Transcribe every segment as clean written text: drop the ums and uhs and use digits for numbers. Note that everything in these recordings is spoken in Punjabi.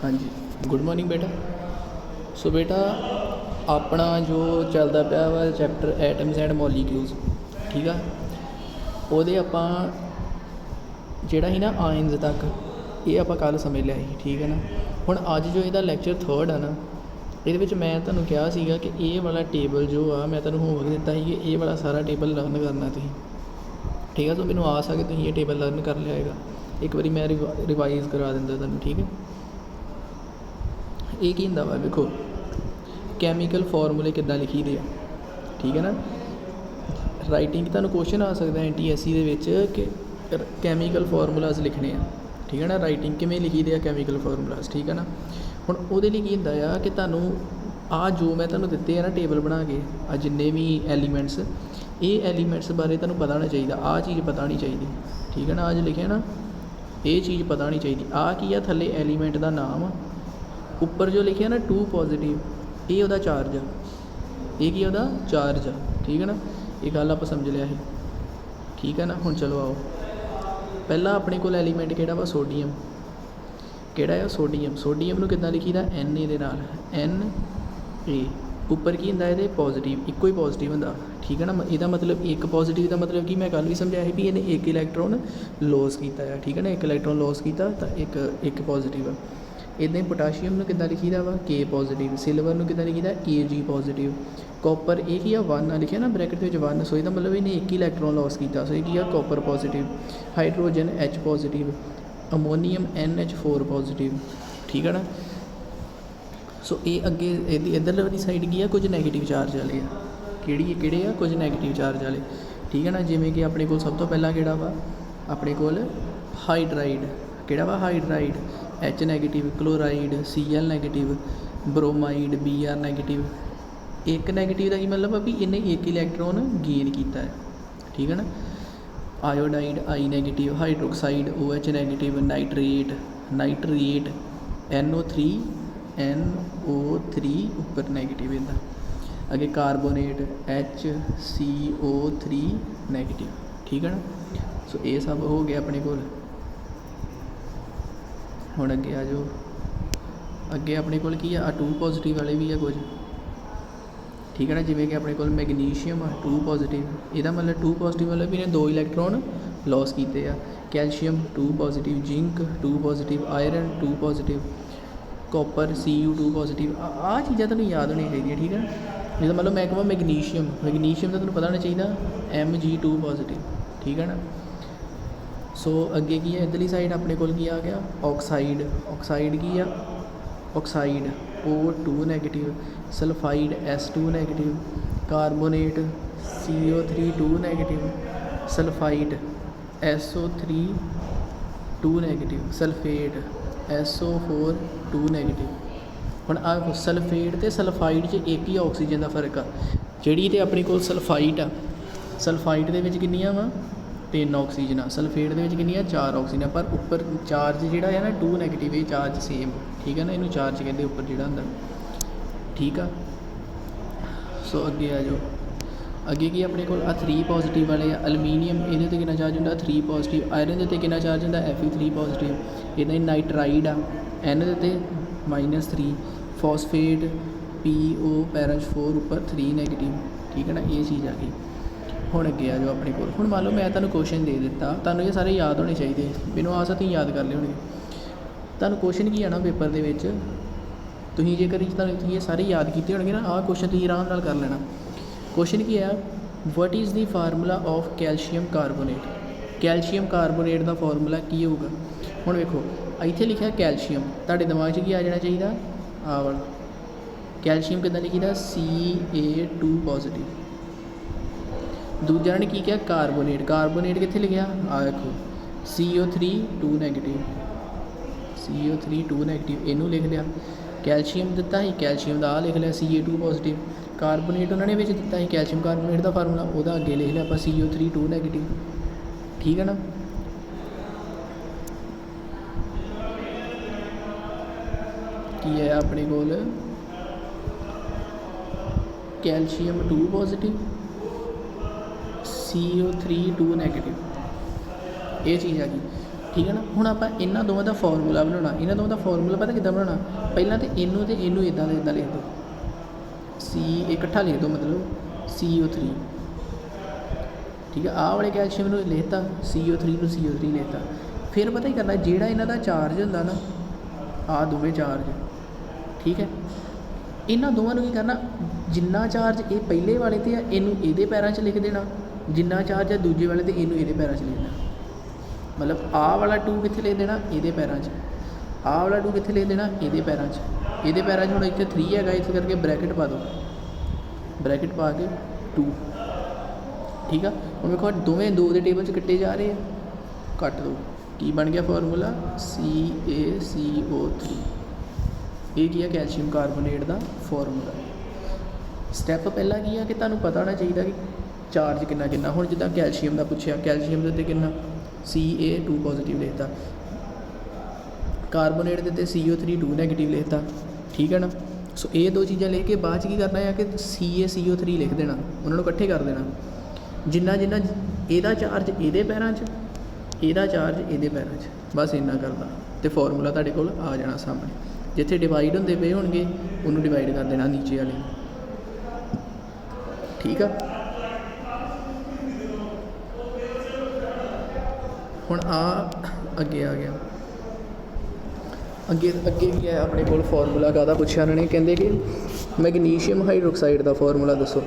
हाँ जी, गुड मॉर्निंग बेटा। सो बेटा अपना जो चलता पिया वा चैप्टर एटम्स एंड मॉलीक्यूल्स, ठीक है। ਉਹਦੇ ਆਪਾਂ ਜਿਹੜਾ ਸੀ ਨਾ ਆਇਨਸ ਤੱਕ ਇਹ ਆਪਾਂ ਕੱਲ੍ਹ ਸਮਝ ਲਿਆ ਸੀ, ਠੀਕ ਹੈ ਨਾ। ਹੁਣ ਅੱਜ ਜੋ ਇਹਦਾ ਲੈਕਚਰ 3rd ਆ ਨਾ, ਇਹਦੇ ਵਿੱਚ ਮੈਂ ਤੁਹਾਨੂੰ ਕਿਹਾ ਸੀਗਾ ਕਿ ਇਹ ਵਾਲਾ ਟੇਬਲ ਜੋ ਆ ਮੈਂ ਤੁਹਾਨੂੰ ਹੋਮਵਰਕ ਦਿੱਤਾ ਸੀ ਕਿ ਇਹ ਵਾਲਾ ਸਾਰਾ ਟੇਬਲ ਲਰਨ ਕਰਨਾ ਤੁਸੀਂ, ਠੀਕ ਹੈ। ਸੋ ਮੈਨੂੰ ਆਸ ਆ ਕਿ ਤੁਸੀਂ ਇਹ ਟੇਬਲ ਲਰਨ ਕਰ ਲਿਆ ਹੈਗਾ। ਇੱਕ ਵਾਰੀ ਮੈਂ ਰਿਵਾਈਜ਼ ਕਰਾ ਦਿੰਦਾ ਤੁਹਾਨੂੰ, ਠੀਕ ਹੈ। ਇਹ ਕੀ ਹੁੰਦਾ ਵਾ ਵੇਖੋ, ਕੈਮੀਕਲ ਫਾਰਮੂਲੇ ਕਿੱਦਾਂ ਲਿਖੀ ਦੇ ਆ, ਠੀਕ ਹੈ ਨਾ। ਰਾਈਟਿੰਗ ਤੁਹਾਨੂੰ ਕੁਐਸਚਨ ਆ ਸਕਦਾ NTSC ਦੇ ਵਿੱਚ ਕਿ ਕੈਮੀਕਲ ਫਾਰਮੂਲਾਜ਼ ਲਿਖਣੇ ਆ, ਠੀਕ ਹੈ ਨਾ। ਰਾਈਟਿੰਗ ਕਿਵੇਂ ਲਿਖੀ ਦੇ ਆ ਕੈਮੀਕਲ ਫਾਰਮੂਲਾਜ਼, ਠੀਕ ਹੈ ਨਾ। ਹੁਣ ਉਹਦੇ ਲਈ ਕੀ ਹੁੰਦਾ ਆ ਕਿ ਤੁਹਾਨੂੰ ਆਹ ਜੋ ਮੈਂ ਤੁਹਾਨੂੰ ਦਿੱਤੇ ਆ ਨਾ ਟੇਬਲ ਬਣਾ ਕੇ, ਆ ਜਿੰਨੇ ਵੀ ਐਲੀਮੈਂਟਸ, ਇਹ ਐਲੀਮੈਂਟਸ ਬਾਰੇ ਤੁਹਾਨੂੰ ਪਤਾ ਹੋਣਾ ਚਾਹੀਦਾ। ਆਹ ਚੀਜ਼ ਪਤਾ ਨਹੀਂ ਚਾਹੀਦੀ, ਠੀਕ ਹੈ ਨਾ। ਅੱਜ ਲਿਖਿਆ ਨਾ ਇਹ ਚੀਜ਼ ਪਤਾ ਨਹੀਂ ਚਾਹੀਦੀ। ਆਹ ਕੀ ਆ, ਥੱਲੇ ਐਲੀਮੈਂਟ ਦਾ ਨਾਮ, ਉੱਪਰ ਜੋ ਲਿਖਿਆ ਨਾ 2 ਪੋਜ਼ੀਟਿਵ, ਇਹ ਉਹਦਾ ਚਾਰਜ ਆ, ਇਹ ਕੀ ਉਹਦਾ ਚਾਰਜ ਆ, ਠੀਕ ਹੈ ਨਾ। ਇਹ ਗੱਲ ਆਪਾਂ ਸਮਝ ਲਿਆ ਸੀ, ਠੀਕ ਹੈ ਨਾ। ਹੁਣ ਚਲੋ ਆਓ, ਪਹਿਲਾਂ ਆਪਣੇ ਕੋਲ ਐਲੀਮੈਂਟ ਕਿਹੜਾ ਵਾ, ਸੋਡੀਅਮ। ਕਿਹੜਾ ਆ, ਸੋਡੀਅਮ। ਸੋਡੀਅਮ ਨੂੰ ਕਿੱਦਾਂ ਲਿਖੀਦਾ, Na ਦੇ ਨਾਲ, Na। ਉੱਪਰ ਕੀ ਹੁੰਦਾ ਇਹਦੇ, ਪੋਜ਼ੀਟਿਵ, ਇੱਕੋ ਹੀ ਪੋਜ਼ੀਟਿਵ ਹੁੰਦਾ, ਠੀਕ ਹੈ ਨਾ। ਇਹਦਾ ਮਤਲਬ ਇੱਕ ਪੋਜ਼ੀਟਿਵ ਦਾ ਮਤਲਬ ਕਿ ਮੈਂ ਕੱਲ੍ਹ ਵੀ ਸਮਝਾਇਆ ਸੀ ਵੀ ਇਹਨੇ ਇੱਕ ਇਲੈਕਟ੍ਰੋਨ ਲੋਸ ਕੀਤਾ ਆ, ਠੀਕ ਹੈ ਨਾ। ਇੱਕ ਇਲੈਕਟ੍ਰੋਨ ਲੋਸ ਕੀਤਾ ਤਾਂ ਇੱਕ ਪੋਜ਼ੀਟਿਵ ਆ। ਇੱਦਾਂ ਹੀ ਪੋਟਾਸ਼ੀਅਮ ਨੂੰ ਕਿੱਦਾਂ ਲਿਖੀਦਾ ਵਾ, K ਪੋਜ਼ੀਟਿਵ। ਸਿਲਵਰ ਨੂੰ ਕਿੱਦਾਂ ਲਿਖੀਦਾ, Ag ਪੋਜ਼ੀਟਿਵ। ਕਾਪਰ, ਇਹ ਕੀ ਆ 1 ਆ ਲਿਖਿਆ ਨਾ ਬ੍ਰੈਕਟ ਦੇ ਵਿੱਚ 1, ਸੋ ਇਹਦਾ ਮਤਲਬ ਇਹਨੇ ਇੱਕ ਹੀ ਇਲੈਕਟ੍ਰੋਨ ਲੋਸ ਕੀਤਾ, ਸੋ ਇਹ ਕੀ ਆ, copper positive. Hydrogen H positive. Ammonium NH4 positive, ਠੀਕ ਹੈ ਨਾ। ਸੋ ਇਹ ਅੱਗੇ ਇਹਦੀ ਇੱਧਰ ਵਾਲੀ ਸਾਈਡ ਕੀ ਆ, ਕੁਝ ਨੈਗੇਟਿਵ ਚਾਰਜ ਵਾਲੇ ਆ। ਕਿਹੜੇ ਆ, ਕੁਝ ਨੈਗੇਟਿਵ ਚਾਰਜ ਵਾਲੇ, ਠੀਕ ਹੈ ਨਾ। ਜਿਵੇਂ ਕਿ ਆਪਣੇ ਕੋਲ ਸਭ ਤੋਂ ਪਹਿਲਾਂ ਕਿਹੜਾ ਵਾ, ਆਪਣੇ ਕੋਲ ਹਾਈਡਰਾਈਡ। ਕਿਹੜਾ ਵਾ, hydride. H negative, chloride Cl negative, bromide Br negative. ਇੱਕ ਨੈਗੇਟਿਵ ਦਾ ਕੀ ਮਤਲਬ ਆ ਵੀ ਇਹਨੇ ਇੱਕ ਇਲੈਕਟ੍ਰੋਨ ਗੇਨ ਕੀਤਾ ਹੈ, ਠੀਕ ਹੈ ਨਾ। Iodide I negative, hydroxide OH negative, nitrate NO3 ਉੱਪਰ ਨੈਗੇਟਿਵ ਇਹਦਾ। ਅੱਗੇ ਕਾਰਬੋਨੇਟ HCO3 ਨੈਗੇਟਿਵ, ਠੀਕ ਹੈ ਨਾ। ਸੋ ਇਹ ਸਭ ਹੋ ਗਿਆ ਆਪਣੇ ਕੋਲ। ਹੁਣ ਅੱਗੇ ਆ ਜਾਓ, ਅੱਗੇ ਆਪਣੇ ਕੋਲ ਕੀ ਆ 2 ਪੋਜ਼ੀਟਿਵ ਵਾਲੇ ਵੀ ਆ ਕੁਝ, ਠੀਕ ਹੈ ਨਾ। ਜਿਵੇਂ ਕਿ ਆਪਣੇ ਕੋਲ ਮੈਗਨੀਸ਼ੀਅਮ ਆ 2 ਪੋਜ਼ੀਟਿਵ, ਇਹਦਾ ਮਤਲਬ 2 ਪੋਜ਼ੀਟਿਵ ਮਤਲਬ ਵੀ ਇਹਨੇ 2 ਇਲੈਕਟ੍ਰੋਨ ਲੋਸ ਕੀਤੇ ਆ। Calcium 2 positive, zinc 2 positive, iron 2 positive, copper Cu 2 positive. ਆਹ ਚੀਜ਼ਾਂ ਤੁਹਾਨੂੰ ਯਾਦ ਹੋਣੀਆਂ ਚਾਹੀਦੀਆਂ, ਠੀਕ ਹੈ। ਜਿਹਦਾ ਮਤਲਬ ਮੈਂ ਕਹਾਂ ਮੈਗਨੀਸ਼ੀਅਮ ਦਾ ਤੁਹਾਨੂੰ ਪਤਾ ਹੋਣਾ ਚਾਹੀਦਾ Mg 2 ਪੋਜ਼ੀਟਿਵ, ਠੀਕ ਹੈ ਨਾ। ਸੋ ਅੱਗੇ ਕੀ ਹੈ, ਇੱਧਰਲੀ ਸਾਈਡ ਆਪਣੇ ਕੋਲ ਕੀ ਆ ਗਿਆ, ਆਕਸਾਈਡ ਕੀ ਆ, oxide O2 negative, sulphide S2 negative, carbonate CO3 2 negative, sulphide SO3 2 negative, sulphate SO4 2 negative. ਹੁਣ ਆਹ ਸਲਫੇਟ ਅਤੇ ਸਲਫਾਈਡ 'ਚ ਇੱਕ ਹੀ ਆਕਸੀਜਨ ਦਾ ਫਰਕ ਆ। ਜਿਹੜੀ ਤੇ ਆਪਣੀ ਕੋਲ ਸਲਫਾਈਡ ਆ, ਸਲਫਾਈਡ ਦੇ ਵਿੱਚ ਕਿੰਨੀਆਂ ਵਾ, 3 ਆਕਸੀਜਨ ਆ। ਸਲਫੇਟ ਦੇ ਵਿੱਚ ਕਿੰਨੀਆਂ, 4 ਆਕਸੀਜਨ ਆ। ਪਰ ਉੱਪਰ ਚਾਰਜ ਜਿਹੜਾ ਹੈ ਨਾ 2 ਨੈਗੇਟਿਵ, ਇਹ ਚਾਰਜ ਸੇਮ, ਠੀਕ ਹੈ ਨਾ। ਇਹਨੂੰ ਚਾਰਜ ਕਹਿੰਦੇ ਉੱਪਰ ਜਿਹੜਾ ਹੁੰਦਾ, ਠੀਕ ਆ। ਸੋ ਅੱਗੇ ਆ ਜਾਓ, ਅੱਗੇ ਕੀ ਆਪਣੇ ਕੋਲ ਆ 3 ਪੋਜ਼ੀਟਿਵ ਵਾਲੇ ਆ। ਅਲਮੀਨੀਅਮ, ਇਹਦੇ 'ਤੇ ਕਿੰਨਾ ਚਾਰਜ ਹੁੰਦਾ, 3 ਪੋਜ਼ੀਟਿਵ। ਆਇਰਨ ਦੇ ਉੱਤੇ ਕਿੰਨਾ ਚਾਰਜ ਹੁੰਦਾ, Fe3 ਪੋਜ਼ੀਟਿਵ। ਇੱਦਾਂ ਹੀ ਨਾਈਟਰਾਈਡ ਆ, N ਦੇ ਉੱਤੇ -3। ਫੋਸਫੇਟ PO ਪੈਰਾਸ਼4 ਉੱਪਰ 3 ਨੈਗੇਟਿਵ, ਠੀਕ ਹੈ ਨਾ। ਇਹ ਚੀਜ਼ ਆ ਗਈ। ਹੁਣ ਅੱਗੇ ਆ ਜਾਓ ਆਪਣੇ ਕੋਲ। ਹੁਣ ਮੰਨ ਲਓ ਮੈਂ ਤੁਹਾਨੂੰ ਕੁਐਸਚਨ ਦੇ ਦਿੱਤਾ, ਤੁਹਾਨੂੰ ਇਹ ਸਾਰੇ ਯਾਦ ਹੋਣੇ ਚਾਹੀਦੇ, ਮੈਨੂੰ ਆਸ ਆ ਤੁਸੀਂ ਯਾਦ ਕਰ ਲਏ ਹੋਣਗੇ। ਤੁਹਾਨੂੰ ਕੁਐਸਚਨ ਕੀ ਆਉਣਾ ਪੇਪਰ ਦੇ ਵਿੱਚ, ਤੁਸੀਂ ਜੇਕਰ ਤੁਸੀਂ ਇਹ ਸਾਰੇ ਯਾਦ ਕੀਤੇ ਹੋਣਗੇ ਨਾ, ਆਹ ਕੁਐਸਚਨ ਤੁਸੀਂ ਆਰਾਮ ਨਾਲ ਕਰ ਲੈਣਾ। ਕੁਐਸਚਨ ਕੀ ਆ, what is the formula of calcium carbonate. Calcium carbonate ਦਾ ਫਾਰਮੂਲਾ ਕੀ ਹੋਊਗਾ। ਹੁਣ ਵੇਖੋ ਇੱਥੇ ਲਿਖਿਆ ਕੈਲਸ਼ੀਅਮ, ਤੁਹਾਡੇ ਦਿਮਾਗ 'ਚ ਕੀ ਆ ਜਾਣਾ ਚਾਹੀਦਾ, ਆਹ ਵਾਲਾ ਕੈਲਸ਼ੀਅਮ ਕਿੱਦਾਂ ਲਿਖੀਦਾ, Ca2 ਪੋਜ਼ੀਟਿਵ। ਦੂਜਾ ਨੇ ਕੀ ਕਿਹਾ, ਕਾਰਬੋਨੇਟ ਕਿੱਥੇ ਲਿਖਿਆ, ਆ ਦੇਖੋ CO3 2 ਨੈਗੇਟਿਵ, ਇਹਨੂੰ ਲਿਖ ਲਿਆ। ਕੈਲਸ਼ੀਅਮ ਦਿੱਤਾ ਸੀ, ਕੈਲਸ਼ੀਅਮ ਦਾ ਆ ਲਿਖ ਲਿਆ Ca2 ਪੋਜ਼ੀਟਿਵ। ਕਾਰਬੋਨੇਟ ਉਹਨਾਂ ਨੇ ਵਿੱਚ ਦਿੱਤਾ ਸੀ ਕੈਲਸ਼ੀਅਮ ਕਾਰਬੋਨੇਟ ਦਾ ਫਾਰਮੂਲਾ, ਉਹਦਾ ਅੱਗੇ ਲਿਖ ਲਿਆ ਆਪਾਂ CO3 2 ਨੈਗੇਟਿਵ, ਠੀਕ ਹੈ ਨਾ। ਕੀ ਹੈ ਆਪਣੇ ਕੋਲ, ਕੈਲਸ਼ੀਅਮ 2 ਪੋਜ਼ੀਟਿਵ, CO3 2 ਨੈਗੇਟਿਵ, ਇਹ ਚੀਜ਼ ਆ ਗਈ। ठीक है ना। हुण आपां इन्हां दोवां दा फार्मूला बनाउणा, इन्हां दोवां दा फार्मूला पता किद्दां बनाउणा, पहिलां ते इनू इदां दे इदां लिख दो, इकट्ठा लिख दो मतलब CO3, ठीक है। आह वाले कैल्शियम नूं लिखता, CO3 नूं CO3 लिखता। फिर पता ही करना जिहड़ा इन्हां दा चार्ज हुंदा ना, आह दोवें चार्ज, ठीक है। इन्हां दोवां नूं की करना, जिन्ना चार्ज ये पहले वाले ते आ इनू इहदे पैरां च लिख देना, जिन्ना चार्ज है दूजे वाले ते इनू इहदे पैरां च लिख देना। मतलब आह वाला 2 कित्थे लिख देना, इहदे पैरां च, आह वाला 2 कित्थे लिख देना, इहदे पैरां च, इहदे पैरां च। हुण इत्थे 3 हैगा, इस करके ब्रैकेट पा दो, ब्रैकेट पा के 2, ठीक है। हुण वेखो दोवें 2 दे टेबल च कट्टे जा रहे हैं, कट दो, की बन गया फार्मूला CaCO3। ये की है कैल्शियम कार्बोनेट का फार्मूला। स्टैप पहला की है कि तुहानूं पता होना चाहिए कि चार्ज कितना कितना। हुण जिद्दां कैल्शियम का पुछया, कैल्शियम दे उत्ते कितना Ca2 पॉजिटिव लिखता, कार्बोनेट दे उत्ते CO3 2 नैगेटिव लिखता, ठीक है ना। सो ये 2 चीज़ां लिख के बाद की करना है कि CaCO3 लिख देना, उन्होंने इकट्ठे कर देना। जिन्ना जिन्ना इहदा चार्ज इहदे पैरां च, इहदा चार्ज इहदे पैरां च, बस इन्ना करदा ते फार्मूला तुहाडे कोल आ जाना सामने। जिथे डिवाइड होंदे पे होणगे उन्होंने डिवाइड कर देना नीचे वाले, ठीक है। हुण अगे आ गया, अगे अगे भी है अपने कोल फार्मूला काहदा पुछया उन्होंने, कहंदे कि मैगनीशियम हाइड्रोक्साइड का फार्मूला दसो।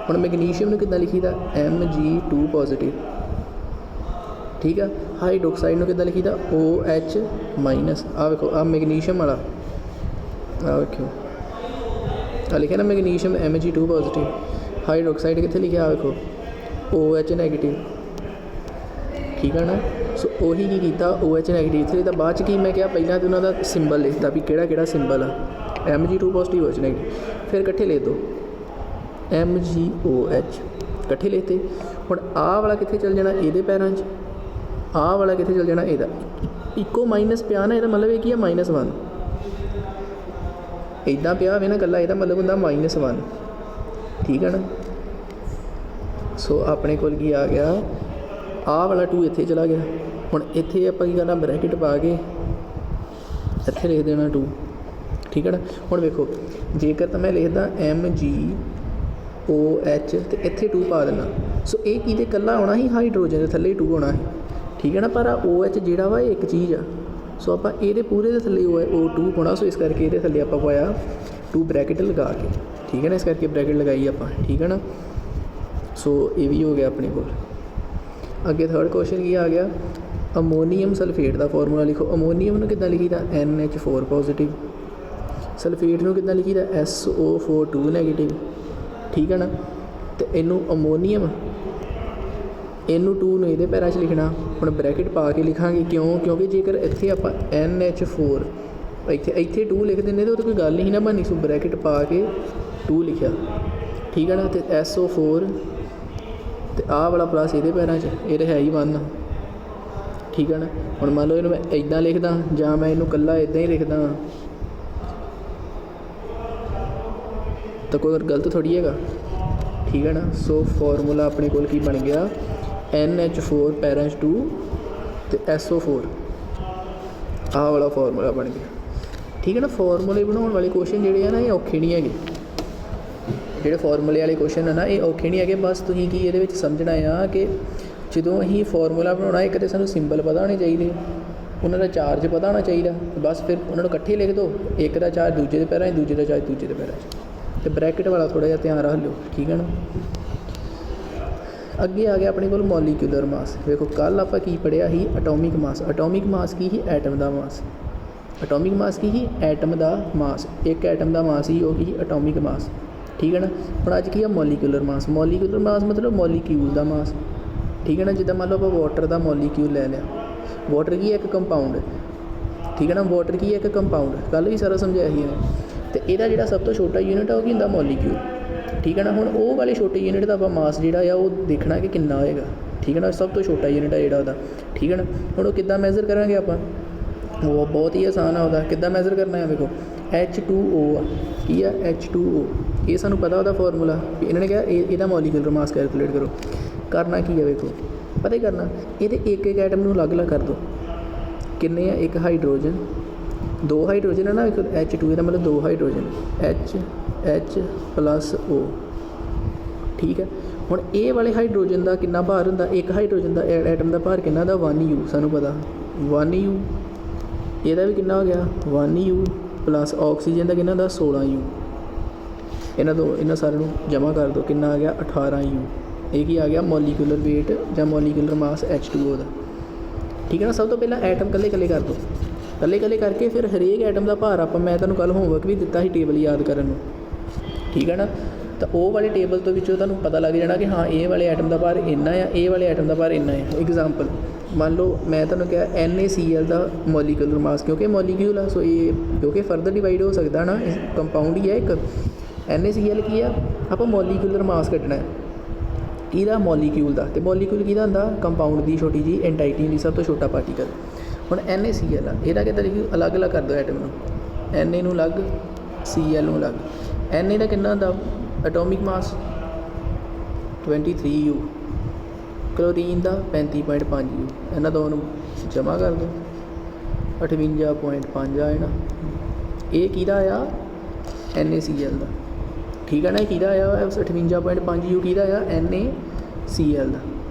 हुण मैगनीशियम नूं किद्दां लिखीदा, Mg2 पॉजिटिव, ठीक है। हाइड्रोक्साइड नूं किद्दां लिखीदा, OH माइनस। आ वेखो आ मैगनीशियम वाला, आ वेखो आ लिखा ना मैगनीशियम Mg2 पॉजिटिव, हाइड्रोक्साइड कित्थे लिखा, आ वेखो OH नैगेटिव, ठीक है ना। सो उही की कीता, OH नैगेटिव इत्थे लिखता। बाद च की मैं क्या, पहला तो उन्हों का सिंबल लिखता भी किहड़ा सिंबल आ, Mg2 पॉजिटिव OH नैगेटिव, फिर कट्ठे लिख दो MgOH, कट्ठे लिखते। हुण आह वाला कित्थे चल जाना, इहदे पैरां च, आह वाला कित्थे चल जाना, इहदा इको माइनस पिया ना, इहदा मतलब ये की है -1, इदां पिया होवे ना कल्ला, इहदा मतलब हुंदा -1, ठीक है ना। सो अपने कोल की आ गया, आह वाला 2 इत्थे चला गया। हुण इत्थे आपां की करना, ब्रैकेट पा के इत्थे लिख देना 2, ठीक है ना। हुण वेखो जेकर तो मैं लिखदा MgOH तो इत्थे 2 पा देना। सो ये किते कल्ला होना ही, हाइड्रोजन के थल्ले 2 होना है, ठीक है ना। पर OH जिहड़ा वा एक चीज़ आ, सो आपां इहदे पूरे दे थल्ले O2 पाउणा। सो इस करके इहदे थल्ले आपां पाया 2 ब्रैकेट लगा के, ठीक है ना। इस करके ब्रैकेट लगाई आपां, ठीक है ना। सो ये भी हो गया अपने को। अगे थर्ड क्वेश्चन की आ गया, अमोनीयम सल्फेट का फार्मूला लिखो। अमोनीयम नूं किद्दां लिखीदा, NH4 पॉजिटिव, सल्फेट नूं किद्दां लिखीदा, SO4 2 नैगेटिव, ठीक है ना। तो इनू अमोनीयम, इनू 2 नूं इहदे पैरां च लिखना। हुण ब्रैकेट पा के लिखांगे, क्यों, क्योंकि जेकर इत्थे आपां NH4 इत्थे 2 लिख दिंदे तो कोई गल नहीं ना बननी। सो ब्रैकेट पा के 2 लिखा, ठीक है ना। तो SO4 तो आह वाला प्लस इहदे पैरां च, ये है ही 1, ठीक है ना। हुण मान लो इनू मैं इदां लिखदा, जां मैं इनू कल्ला इदां ही लिखदा, तो कोई गलत थोड़ी हैगा, ठीक है ना। सो फार्मूला अपने कोल की बन गया, NH4 पैरां च 2 तो SO4, आह वाला फार्मूला बन गया, ठीक है ना। फार्मूले बनाने वाले क्वेश्चन जिहड़े है ना, ये औखे नहीं है, ਜਿਹੜੇ ਫਾਰਮੂਲੇ वाले क्वेश्चन है ना, ये औखे नहीं है। बस तुसीं की ये समझना आ कि ਜਦੋਂ ਅਸੀਂ ਫਾਰਮੂਲਾ ਬਣਾਉਣਾ, ਇੱਕ ਤਾਂ ਸਾਨੂੰ ਸਿੰਬਲ ਪਤਾ ਹੋਣੇ ਚਾਹੀਦੇ, ਉਹਨਾਂ ਦਾ ਚਾਰਜ ਪਤਾ ਹੋਣਾ ਚਾਹੀਦਾ। ਬਸ ਫਿਰ ਉਹਨਾਂ ਨੂੰ ਇਕੱਠੇ ਲਿਖ ਦਿਓ, ਇੱਕ ਦਾ ਚਾਰਜ ਦੂਜੇ ਦੇ ਪੈਰਾਂ 'ਚ, ਦੂਜੇ ਦਾ ਚਾਰਜ ਦੂਜੇ ਦੇ ਪੈਰਾਂ 'ਚ, ਅਤੇ ਬ੍ਰੈਕਟ ਵਾਲਾ ਥੋੜ੍ਹਾ ਜਿਹਾ ਧਿਆਨ ਰੱਖ ਲਿਓ, ਠੀਕ ਹੈ ਨਾ। ਅੱਗੇ ਆ ਗਿਆ ਆਪਣੇ ਕੋਲ ਮੋਲੀਕੂਲਰ ਮਾਸ। ਵੇਖੋ ਕੱਲ੍ਹ ਆਪਾਂ ਕੀ ਪੜ੍ਹਿਆ ਸੀ, ਅਟੋਮਿਕ ਮਾਸ। ਅਟੋਮਿਕ ਮਾਸ ਕੀ ਸੀ, ਐਟਮ ਦਾ ਮਾਸ। ਅਟੋਮਿਕ ਮਾਸ ਕੀ ਸੀ, ਐਟਮ ਦਾ ਮਾਸ। ਇੱਕ ਐਟਮ ਦਾ ਮਾਸ ਸੀ, ਉਹ ਕੀ ਸੀ, ਅਟੋਮਿਕ ਮਾਸ, ठीक है ना। ਹੁਣ ਅੱਜ ਕੀ ਆ, ਮੋਲੀਕੂਲਰ ਮਾਸ। ਮੋਲੀਕੂਲਰ ਮਾਸ मतलब ਮੋਲੀਕਿਊਲ ਦਾ ਮਾਸ, ठीक है ना। ਜਿੱਦਾਂ ਮੰਨ ਲਓ ਆਪਾਂ ਵਾਟਰ ਦਾ ਮੋਲੀਕਿਊਲ ਲੈ ਲਿਆ, ਵਾਟਰ ਕੀ ਹੈ, ਇੱਕ ਕੰਪਾਊਂਡ, ਠੀਕ ਹੈ ਨਾ। ਵਾਟਰ ਕੀ ਹੈ, ਇੱਕ ਕੰਪਾਊਂਡ, ਕੱਲ੍ਹ ਵੀ ਸਾਰਾ ਸਮਝਾਇਆ ਸੀ ਇਹਨੇ। ਅਤੇ ਇਹਦਾ ਜਿਹੜਾ ਸਭ ਤੋਂ ਛੋਟਾ ਯੂਨਿਟ ਆ ਉਹ ਕੀ ਹੁੰਦਾ, ਮੋਲੀਕਿਊਲ, ਠੀਕ ਹੈ ਨਾ। ਹੁਣ ਉਹ ਵਾਲੇ ਛੋਟੇ ਯੂਨਿਟ ਦਾ ਆਪਾਂ ਮਾਸ ਜਿਹੜਾ ਆ ਉਹ ਦੇਖਣਾ ਕਿ ਕਿੰਨਾ ਹੋਏਗਾ, ਠੀਕ ਹੈ ਨਾ। ਸਭ ਤੋਂ ਛੋਟਾ ਯੂਨਿਟ ਆ ਜਿਹੜਾ ਉਹਦਾ, ਠੀਕ ਹੈ ਨਾ। ਹੁਣ ਉਹ ਕਿੱਦਾਂ ਮੈਜ਼ਰ ਕਰਾਂਗੇ ਆਪਾਂ, ਉਹ ਬਹੁਤ ਹੀ ਆਸਾਨ ਆ। ਉਹਦਾ ਕਿੱਦਾਂ ਮੈਜ਼ਰ ਕਰਨਾ ਹੈ, ਵੇਖੋ H2O ਆ, ਕੀ ਆ, H2O। ਇਹ ਸਾਨੂੰ ਪਤਾ ਉਹਦਾ ਫਾਰਮੂਲਾ, ਵੀ ਇਹਨਾਂ ਨੇ ਕਿਹਾ ਇਹਦਾ ਮੋਲੀਕੂਲਰ ਮਾਸ ਕੈਲਕੂਲੇਟ ਕਰੋ। ਕਰਨਾ ਕੀ ਹੈ, ਵੇਖੋ ਪਤਾ ਹੀ ਕਰਨਾ, ਇਹਦੇ ਇੱਕ ਐਟਮ ਨੂੰ ਅਲੱਗ ਅਲੱਗ ਕਰ ਦਿਓ, किन्ने आ एक हाइड्रोजन दो हाइड्रोजन है ना एक H2 ਇਹਦਾ मतलब दो हाइड्रोजन H प्लस O ठीक है। ਹੁਣ ਇਹ ਵਾਲੇ ਹਾਈਡਰੋਜਨ ਦਾ ਕਿੰਨਾ ਭਾਰ ਹੁੰਦਾ ਇੱਕ ਹਾਈਡਰੋਜਨ ਦਾ ਐਟਮ ਦਾ ਭਾਰ ਕਿੰਨਾ ਦਾ 1U ਸਾਨੂੰ ਪਤਾ 1U ਇਹਦਾ ਵੀ ਕਿੰਨਾ ਹੋ ਗਿਆ 1U प्लस ਆਕਸੀਜਨ ਦਾ ਕਿੰਨਾ ਦਾ 16U ਇਹਨਾਂ ਸਾਰਿਆਂ ਨੂੰ ਜਮ੍ਹਾਂ ਕਰ ਦਿਓ ਕਿੰਨਾ ਆ ਗਿਆ 18U ਇਹ ਕੀ ਆ ਗਿਆ ਮੋਲੀਕੂਲਰ ਵੇਟ ਜਾਂ ਮੋਲੀਕੂਲਰ ਮਾਸ H2O ਦਾ ਠੀਕ ਹੈ ਨਾ। ਸਭ ਤੋਂ ਪਹਿਲਾਂ ਐਟਮ ਇਕੱਲੇ ਕਰ ਦਿਓ ਇਕੱਲੇ ਕਰਕੇ ਫਿਰ ਹਰੇਕ ਐਟਮ ਦਾ ਭਾਰ ਆਪਾਂ ਮੈਂ ਤੁਹਾਨੂੰ ਕੱਲ੍ਹ ਹੋਮਵਰਕ ਵੀ ਦਿੱਤਾ ਸੀ ਟੇਬਲ ਯਾਦ ਕਰਨ ਨੂੰ ਠੀਕ ਹੈ ਨਾ। ਤਾਂ ਉਹ ਵਾਲੇ ਟੇਬਲ ਤੋਂ ਵਿੱਚੋਂ ਤੁਹਾਨੂੰ ਪਤਾ ਲੱਗ ਜਾਣਾ ਕਿ ਹਾਂ ਇਹ ਵਾਲੇ ਐਟਮ ਦਾ ਭਾਰ ਇੰਨਾ ਆ ਇਹ ਵਾਲੇ ਐਟਮ ਦਾ ਭਾਰ ਇੰਨਾ ਆ। ਐਗਜ਼ਾਮਪਲ ਮੰਨ ਲਓ ਮੈਂ ਤੁਹਾਨੂੰ ਕਿਹਾ NaCl ਦਾ ਮੋਲੀਕੂਲਰ ਮਾਸ ਕਿਉਂਕਿ ਮੋਲੀਕਿਊਲ ਆ ਸੋ ਇਹ ਕਿਉਂਕਿ ਫਰਦਰ ਡਿਵਾਈਡ ਹੋ ਸਕਦਾ ਨਾ ਕੰਪਾਊਂਡ ਹੀ ਹੈ ਇੱਕ NaCl ਕੀ ਆ ਆਪਾਂ ਮੋਲੀਕੂਲਰ ਮਾਸ ਕੱਢਣਾ ਇਹਦਾ ਮੋਲੀਕਿਊਲ ਦਾ ਅਤੇ ਮੋਲੀਕਿਊਲ ਕਿਹਦਾ ਹੁੰਦਾ ਕੰਪਾਊਂਡ ਦੀ ਛੋਟੀ ਜਿਹੀ ਐਂਟਾਈਟੀ ਦੀ ਸਭ ਤੋਂ ਛੋਟਾ ਪਾਰਟੀਕਲ। ਹੁਣ NaCl ਆ ਇਹਦਾ ਕਿੱਦਾਂ ਲਿਖੀ ਅਲੱਗ ਕਰ ਦਿਓ ਐਟਮ ਨੂੰ Na ਨੂੰ ਅਲੱਗ Cl ਨੂੰ ਅਲੱਗ Na ਦਾ ਕਿੰਨਾ ਹੁੰਦਾ ਐਟੋਮਿਕ ਮਾਸ 23U ਕਲੋਰੀਨ ਦਾ 35.5U ਇਹਨਾਂ ਦੋਵਾਂ ਨੂੰ ਜਮ੍ਹਾਂ ਕਰ ਦਿਓ 58.5 ਆ ਨਾ ਇਹ ਕਿਹਦਾ ਆ NaCl ਦਾ ठीक है ना किहदा आ 58.5U किहदा आ NaCl ਦਾ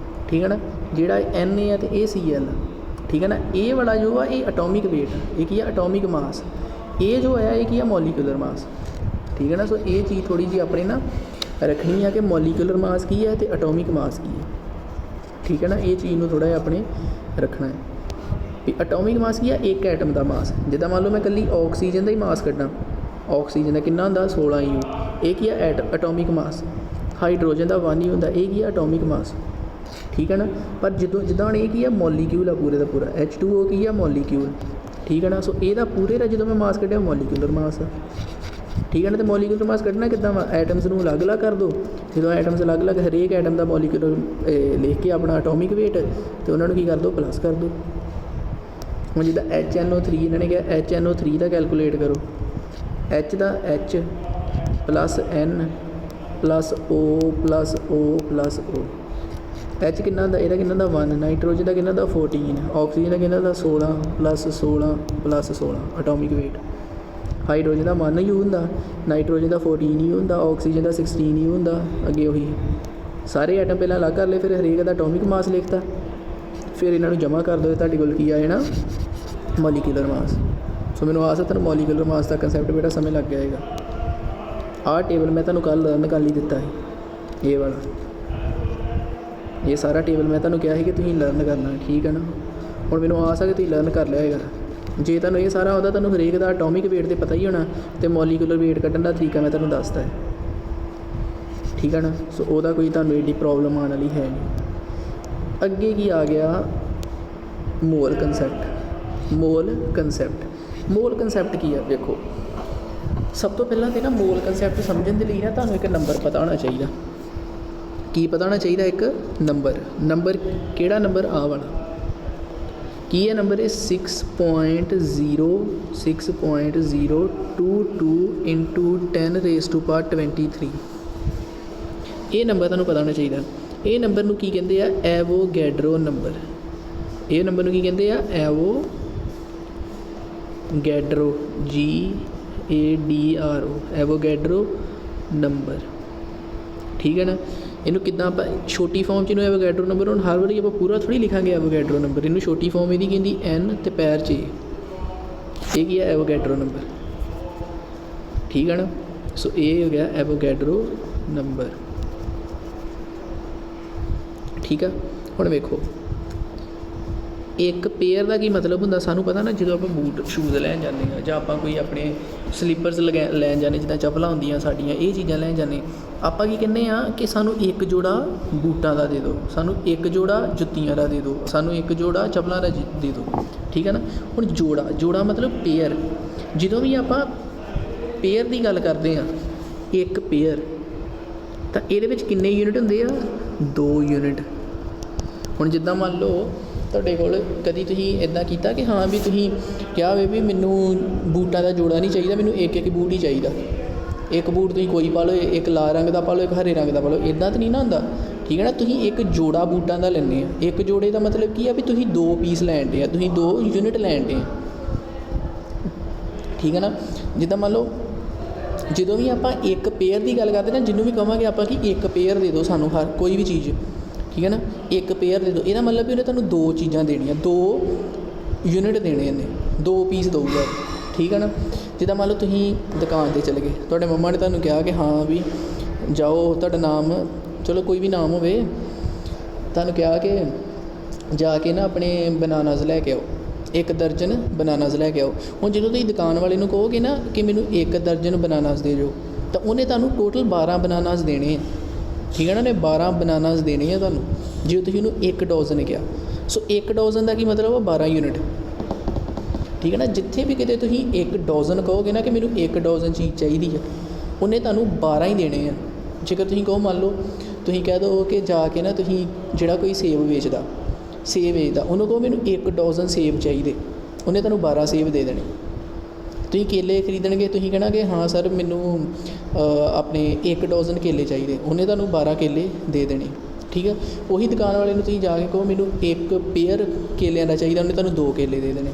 ठीक है ना ਜਿਹੜਾ Na है तो ये Cl ठीक है ना ये वाला जो है ये एटॉमिक वेट ये की है एटॉमिक मास ये जो है ये की है मॉलिक्यूलर मास ठीक है ना। सो ये चीज़ थोड़ी जी अपने ना रखनी है कि मॉलिक्यूलर मास की है तो एटॉमिक मास की है ठीक है ना। ये चीज़ को थोड़ा जिहा अपने रखना है भी एटॉमिक मास की है एक एटम का मास जिद्दां मान लो मैं कल्ली ऑक्सीजन का ही मास कड्डां ऑक्सीजन का कितना हुंदा 16U ਇਹ ਕੀ ਹੈ ਐਟੋਮਿਕ ਮਾਸ ਹਾਈਡਰੋਜਨ ਦਾ 1U ਹੁੰਦਾ ਇਹ ਕੀ ਹੈ ਐਟੋਮਿਕ ਮਾਸ ਠੀਕ ਹੈ ਨਾ। ਪਰ ਜਿੱਦਾਂ ਹੁਣ ਇਹ ਕੀ ਹੈ ਮੋਲੀਕਿਊਲ ਆ ਪੂਰੇ ਦਾ ਪੂਰਾ H2O ਕੀ ਹੈ ਮੋਲੀਕਿਊਲ ਠੀਕ ਹੈ ਨਾ। ਸੋ ਇਹਦਾ ਪੂਰੇ ਦਾ ਜਦੋਂ ਮੈਂ ਮਾਸ ਕੱਢਿਆ ਮੋਲੀਕੂਲਰ ਮਾਸ ਠੀਕ ਹੈ ਨਾ। ਅਤੇ ਮੋਲੀਕੂਲਰ ਮਾਸ ਕੱਢਣਾ ਕਿੱਦਾਂ ਵਾ ਐਟਮਸ ਨੂੰ ਅਲੱਗ ਕਰ ਦਿਓ ਜਦੋਂ ਐਟਮਸ ਅਲੱਗ ਹਰੇਕ ਐਟਮ ਦਾ ਮੋਲੀਕੂਲਰ ਲਿਖ ਕੇ ਆਪਣਾ ਐਟੋਮਿਕ ਵੇਟ ਅਤੇ ਉਹਨਾਂ ਨੂੰ ਕੀ ਕਰ ਦਿਓ ਪਲੱਸ ਕਰ ਦਿਓ। ਹੁਣ ਜਿੱਦਾਂ HNO3 ਇਹਨਾਂ ਨੇ ਕਿਹਾ HNO3 ਦਾ ਕੈਲਕੂਲੇਟ ਕਰੋ H ਦਾ H plus N plus O plus O plus O H किन्ना दा ਇਹਦਾ किन्ना दा 1 नाइट्रोजन का किन्ना दा 14 ऑक्सीजन का किन्ना दा 16 प्लस 16 एटॉमिक वेट हाइड्रोजन का 1U ਹੁੰਦਾ नाइट्रोजन का 14U ਹੁੰਦਾ ऑक्सीजन का 16U ਹੁੰਦਾ ਅੱਗੇ ਉਹੀ ਸਾਰੇ ਐਟਮ ਪਹਿਲਾਂ ਅਲੱਗ ਕਰ ਲਏ ਫਿਰ ਹਰੇਕ ਦਾ ਐਟੋਮਿਕ ਮਾਸ ਲਿਖਤਾ ਫਿਰ ਇਹਨਾਂ ਨੂੰ ਜਮ੍ਹਾਂ ਕਰ ਦਿਓ ਤੁਹਾਡੇ ਕੋਲ ਕੀ ਆ ਜਾਣਾ ਮੋਲੀਕੂਲਰ ਮਾਸ। ਸੋ ਮੈਨੂੰ ਆਸ ਹੈ ਤੁਹਾਨੂੰ ਮੋਲੀਕੂਲਰ ਮਾਸ ਦਾ ਕੰਸੈਪਟ ਬੇਟਾ ਸਮਝ ਲੱਗ ਜਾਏਗਾ। ਆਹ ਟੇਬਲ ਮੈਂ ਤੁਹਾਨੂੰ ਕੱਲ੍ਹ ਲਰਨ ਕਰ ਹੀ ਦਿੱਤਾ ਸੀ ਇਹ ਵਾਲਾ ਇਹ ਸਾਰਾ ਟੇਬਲ ਮੈਂ ਤੁਹਾਨੂੰ ਕਿਹਾ ਸੀ ਕਿ ਤੁਸੀਂ ਲਰਨ ਕਰਨਾ ਠੀਕ ਹੈ ਨਾ। ਹੁਣ ਮੈਨੂੰ ਆਸ ਹੈ ਕਿ ਤੁਸੀਂ ਲਰਨ ਕਰ ਲਿਆ ਹੋਏਗਾ ਜੇ ਤੁਹਾਨੂੰ ਇਹ ਸਾਰਾ ਆਉਂਦਾ ਤੁਹਾਨੂੰ ਹਰੇਕ ਦਾ ਐਟੋਮਿਕ ਵੇਟ ਤੇ ਪਤਾ ਹੀ ਹੋਣਾ ਅਤੇ ਮੋਲੀਕੂਲਰ ਵੇਟ ਕੱਢਣ ਦਾ ਤਰੀਕਾ ਮੈਂ ਤੁਹਾਨੂੰ ਦੱਸਦਾ ਹੈ ਠੀਕ ਹੈ ਨਾ। ਸੋ ਉਹਦਾ ਕੋਈ ਤੁਹਾਨੂੰ ਐਡੀ ਪ੍ਰੋਬਲਮ ਆਉਣ ਵਾਲੀ ਹੈ ਨਹੀਂ। ਅੱਗੇ ਕੀ ਆ ਗਿਆ ਮੋਲ ਕੰਸੈਪਟ ਮੋਲ ਕੰਸੈਪਟ ਕੀ ਆ ਵੇਖੋ ਸਭ ਤੋਂ ਪਹਿਲਾਂ ਤਾਂ ਨਾ ਮੋਲ ਕੰਸੈਪਟ ਸਮਝਣ ਦੇ ਲਈ ਨਾ ਤੁਹਾਨੂੰ ਇੱਕ ਨੰਬਰ ਪਤਾ ਹੋਣਾ ਚਾਹੀਦਾ ਕੀ ਪਤਾ ਹੋਣਾ ਚਾਹੀਦਾ ਇੱਕ ਨੰਬਰ ਕਿਹੜਾ ਨੰਬਰ ਆ ਵਾਲਾ ਕੀ ਹੈ ਨੰਬਰ ਇਹ 6.022 × 10⁻23 ਇਹ ਨੰਬਰ ਤੁਹਾਨੂੰ ਪਤਾ ਹੋਣਾ ਚਾਹੀਦਾ। ਇਹ ਨੰਬਰ ਨੂੰ ਕੀ ਕਹਿੰਦੇ ਆ ਐਵੋਗੈਡਰੋ ਨੰਬਰ ਇਹ ਨੰਬਰ ਨੂੰ ਕੀ ਕਹਿੰਦੇ ਆ ਐਵੋਗੈਡਰੋ GADRO ਐਵੋਗੈਡਰੋ ਨੰਬਰ ਠੀਕ ਹੈ ਨਾ। ਇਹਨੂੰ ਕਿੱਦਾਂ ਆਪਾਂ ਛੋਟੀ ਫਾਰਮ 'ਚ ਇਹਨੂੰ ਐਵੋਗੈਡਰੋ ਨੰਬਰ ਹੁਣ ਹਰ ਵਾਰੀ ਆਪਾਂ ਪੂਰਾ ਥੋੜ੍ਹੀ ਲਿਖਾਂਗੇ ਐਵੋਗੈਡਰੋ ਨੰਬਰ ਇਹਨੂੰ ਛੋਟੀ ਫਾਰਮ ਇਹਦੀ ਕਹਿੰਦੀ N ਅਤੇ ਪੈਰ 'ਚ ਇਹ ਕੀ ਹੈ ਐਵੋਗੈਡਰੋ ਨੰਬਰ ਠੀਕ ਹੈ ਨਾ। ਸੋ ਇਹ ਹੋ ਗਿਆ ਐਵੋਗੈਡਰੋ ਨੰਬਰ ਠੀਕ ਆ। ਹੁਣ ਵੇਖੋ ਇੱਕ ਪੇਅਰ ਦਾ ਕੀ ਮਤਲਬ ਹੁੰਦਾ ਸਾਨੂੰ ਪਤਾ ਨਾ ਜਦੋਂ ਆਪਾਂ ਬੂਟ ਸ਼ੂਜ਼ ਲੈਣ ਜਾਂਦੇ ਹਾਂ ਜਾਂ ਆਪਾਂ ਕੋਈ ਆਪਣੇ ਸਲੀਪਰਸ ਲੈਣ ਜਾਂਦੇ ਜਿੱਦਾਂ ਚੱਪਲਾਂ ਹੁੰਦੀਆਂ ਸਾਡੀਆਂ ਇਹ ਚੀਜ਼ਾਂ ਲੈਣ ਜਾਂਦੇ ਆਪਾਂ ਕੀ ਕਹਿੰਦੇ ਹਾਂ ਕਿ ਸਾਨੂੰ ਇੱਕ ਜੋੜਾ ਬੂਟਾਂ ਦਾ ਦੇ ਦਿਓ ਸਾਨੂੰ ਇੱਕ ਜੋੜਾ ਜੁੱਤੀਆਂ ਦਾ ਦੇ ਦਿਓ ਸਾਨੂੰ ਇੱਕ ਜੋੜਾ ਚੱਪਲਾਂ ਦਾ ਦੇ ਦਿਓ ਠੀਕ ਹੈ ਨਾ। ਹੁਣ ਜੋੜਾ ਮਤਲਬ ਪੇਅਰ ਜਦੋਂ ਵੀ ਆਪਾਂ ਪੇਅਰ ਦੀ ਗੱਲ ਕਰਦੇ ਹਾਂ ਇੱਕ ਪੇਅਰ ਤਾਂ ਇਹਦੇ ਵਿੱਚ ਕਿੰਨੇ ਯੂਨਿਟ ਹੁੰਦੇ ਆ 2 ਯੂਨਿਟ। ਹੁਣ ਜਿੱਦਾਂ ਮੰਨ ਲਓ ਤੁਹਾਡੇ ਕੋਲ ਕਦੀ ਤੁਸੀਂ ਇੱਦਾਂ ਕੀਤਾ ਕਿ ਹਾਂ ਵੀ ਤੁਸੀਂ ਕਿਹਾ ਹੋਵੇ ਵੀ ਮੈਨੂੰ ਬੂਟਾਂ ਦਾ ਜੋੜਾ ਨਹੀਂ ਚਾਹੀਦਾ ਮੈਨੂੰ ਇੱਕ ਬੂਟ ਹੀ ਚਾਹੀਦਾ ਇੱਕ ਬੂਟ ਤੁਸੀਂ ਕੋਈ ਪਾ ਲਓ ਇੱਕ ਲਾਲ ਰੰਗ ਦਾ ਪਾ ਲਓ ਇੱਕ ਹਰੇ ਰੰਗ ਦਾ ਪਾ ਲਓ ਇੱਦਾਂ ਤਾਂ ਨਹੀਂ ਨਾ ਹੁੰਦਾ ठीक है ना। तुसीं एक जोड़ा बूटां दा लैंदे आ, एक जोड़े का मतलब की है भी तुसीं 2 पीस लैन डे आ, तुसीं 2 यूनिट लैन डे आ, ठीक है ना। जिद्दां मान लो ਜਦੋਂ ਵੀ ਆਪਾਂ ਇੱਕ ਪੇਅਰ ਦੀ ਗੱਲ ਕਰਦੇ ਨਾ, ਜਿਹਨੂੰ ਵੀ ਕਹਾਂਗੇ ਆਪਾਂ ਕਿ ਇੱਕ ਪੇਅਰ ਦੇ ਦਿਓ ਸਾਨੂੰ ਹਰ ਕੋਈ ਵੀ ਚੀਜ਼, ਠੀਕ ਹੈ ਨਾ, ਇੱਕ ਪੇਅਰ ਦੇ ਦਿਓ, ਇਹਦਾ ਮਤਲਬ ਵੀ ਉਹਨੇ ਤੁਹਾਨੂੰ 2 ਚੀਜ਼ਾਂ ਦੇਣੀਆਂ, 2 ਯੂਨਿਟ ਦੇਣੇ ਇਹਨੇ, 2 ਪੀਸ ਦਊਗਾ, ਠੀਕ ਹੈ ਨਾ। ਜਿੱਦਾਂ ਮੰਨ ਲਓ ਤੁਸੀਂ ਦੁਕਾਨ 'ਤੇ ਚਲੇ ਗਏ, ਤੁਹਾਡੇ ਮੰਮਾ ਨੇ ਤੁਹਾਨੂੰ ਕਿਹਾ ਕਿ ਹਾਂ ਵੀ ਜਾਓ, ਤੁਹਾਡਾ ਨਾਮ ਚਲੋ ਕੋਈ ਵੀ ਨਾਮ ਹੋਵੇ, ਤੁਹਾਨੂੰ ਕਿਹਾ ਕਿ ਜਾ ਕੇ ਨਾ ਆਪਣੇ ਬਨਾਨਾਸ ਲੈ ਕੇ ਆਓ, 1 ਦਰਜਨ ਬਨਾਨਾਸ ਲੈ ਕੇ ਆਓ। ਹੁਣ ਜਦੋਂ ਤੁਸੀਂ ਦੁਕਾਨ ਵਾਲੇ ਨੂੰ ਕਹੋਗੇ ਨਾ ਕਿ ਮੈਨੂੰ 1 ਦਰਜਨ ਬਨਾਨਾਸ ਦੇ ਦਿਓ, ਤਾਂ ਉਹਨੇ ਤੁਹਾਨੂੰ ਟੋਟਲ 12 ਬਨਾਨਾਸ ਦੇਣੇ ਆ, ਠੀਕ ਹੈ ਨਾ, ਉਹਨੇ 12 ਬਨਾਨਾਸ ਦੇਣੇ ਆ ਤੁਹਾਨੂੰ, ਜੇ ਤੁਸੀਂ ਉਹਨੂੰ 1 ਡੋਜ਼ਨ ਕਿਹਾ। ਸੋ 1 ਡੋਜ਼ਨ ਦਾ ਕੀ ਮਤਲਬ ਆ, 12 ਯੂਨਿਟ, ਠੀਕ ਹੈ ਨਾ। ਜਿੱਥੇ ਵੀ ਕਿਤੇ ਤੁਸੀਂ 1 ਡੋਜ਼ਨ ਕਹੋਗੇ ਨਾ ਕਿ ਮੈਨੂੰ 1 ਡੋਜ਼ਨ ਚੀਜ਼ ਚਾਹੀਦੀ ਆ, ਉਹਨੇ ਤੁਹਾਨੂੰ 12 ਹੀ ਦੇਣੇ ਆ। ਜੇਕਰ ਤੁਸੀਂ ਕਹੋ, ਮੰਨ ਲਓ ਤੁਸੀਂ ਕਹਿ ਦਿਓ ਕਿ ਜਾ ਕੇ ਨਾ ਤੁਸੀਂ ਜਿਹੜਾ ਕੋਈ ਸੇਬ ਵੇਚਦਾ ਉਹਨੂੰ ਕਹੋ ਮੈਨੂੰ 1 ਡੋਜ਼ਨ ਸੇਬ ਚਾਹੀਦੇ, ਉਹਨੇ ਤੁਹਾਨੂੰ 12 ਸੇਬ ਦੇ ਦੇਣੇ। ਤੁਸੀਂ ਕੇਲੇ ਖਰੀਦਣਗੇ, ਤੁਸੀਂ ਕਹਿਣਾ ਕਿ ਹਾਂ ਸਰ ਮੈਨੂੰ ਆਪਣੇ 1 ਡੋਜ਼ਨ ਕੇਲੇ ਚਾਹੀਦੇ, ਉਹਨੇ ਤੁਹਾਨੂੰ 12 ਕੇਲੇ ਦੇ ਦੇਣੇ, ਠੀਕ ਹੈ। ਉਹੀ ਦੁਕਾਨ ਵਾਲੇ ਨੂੰ ਤੁਸੀਂ ਜਾ ਕੇ ਕਹੋ ਮੈਨੂੰ 1 ਪੇਅਰ ਕੇਲਿਆਂ ਦਾ ਚਾਹੀਦਾ, ਉਹਨੇ ਤੁਹਾਨੂੰ 2 ਕੇਲੇ ਦੇ ਦੇਣੇ।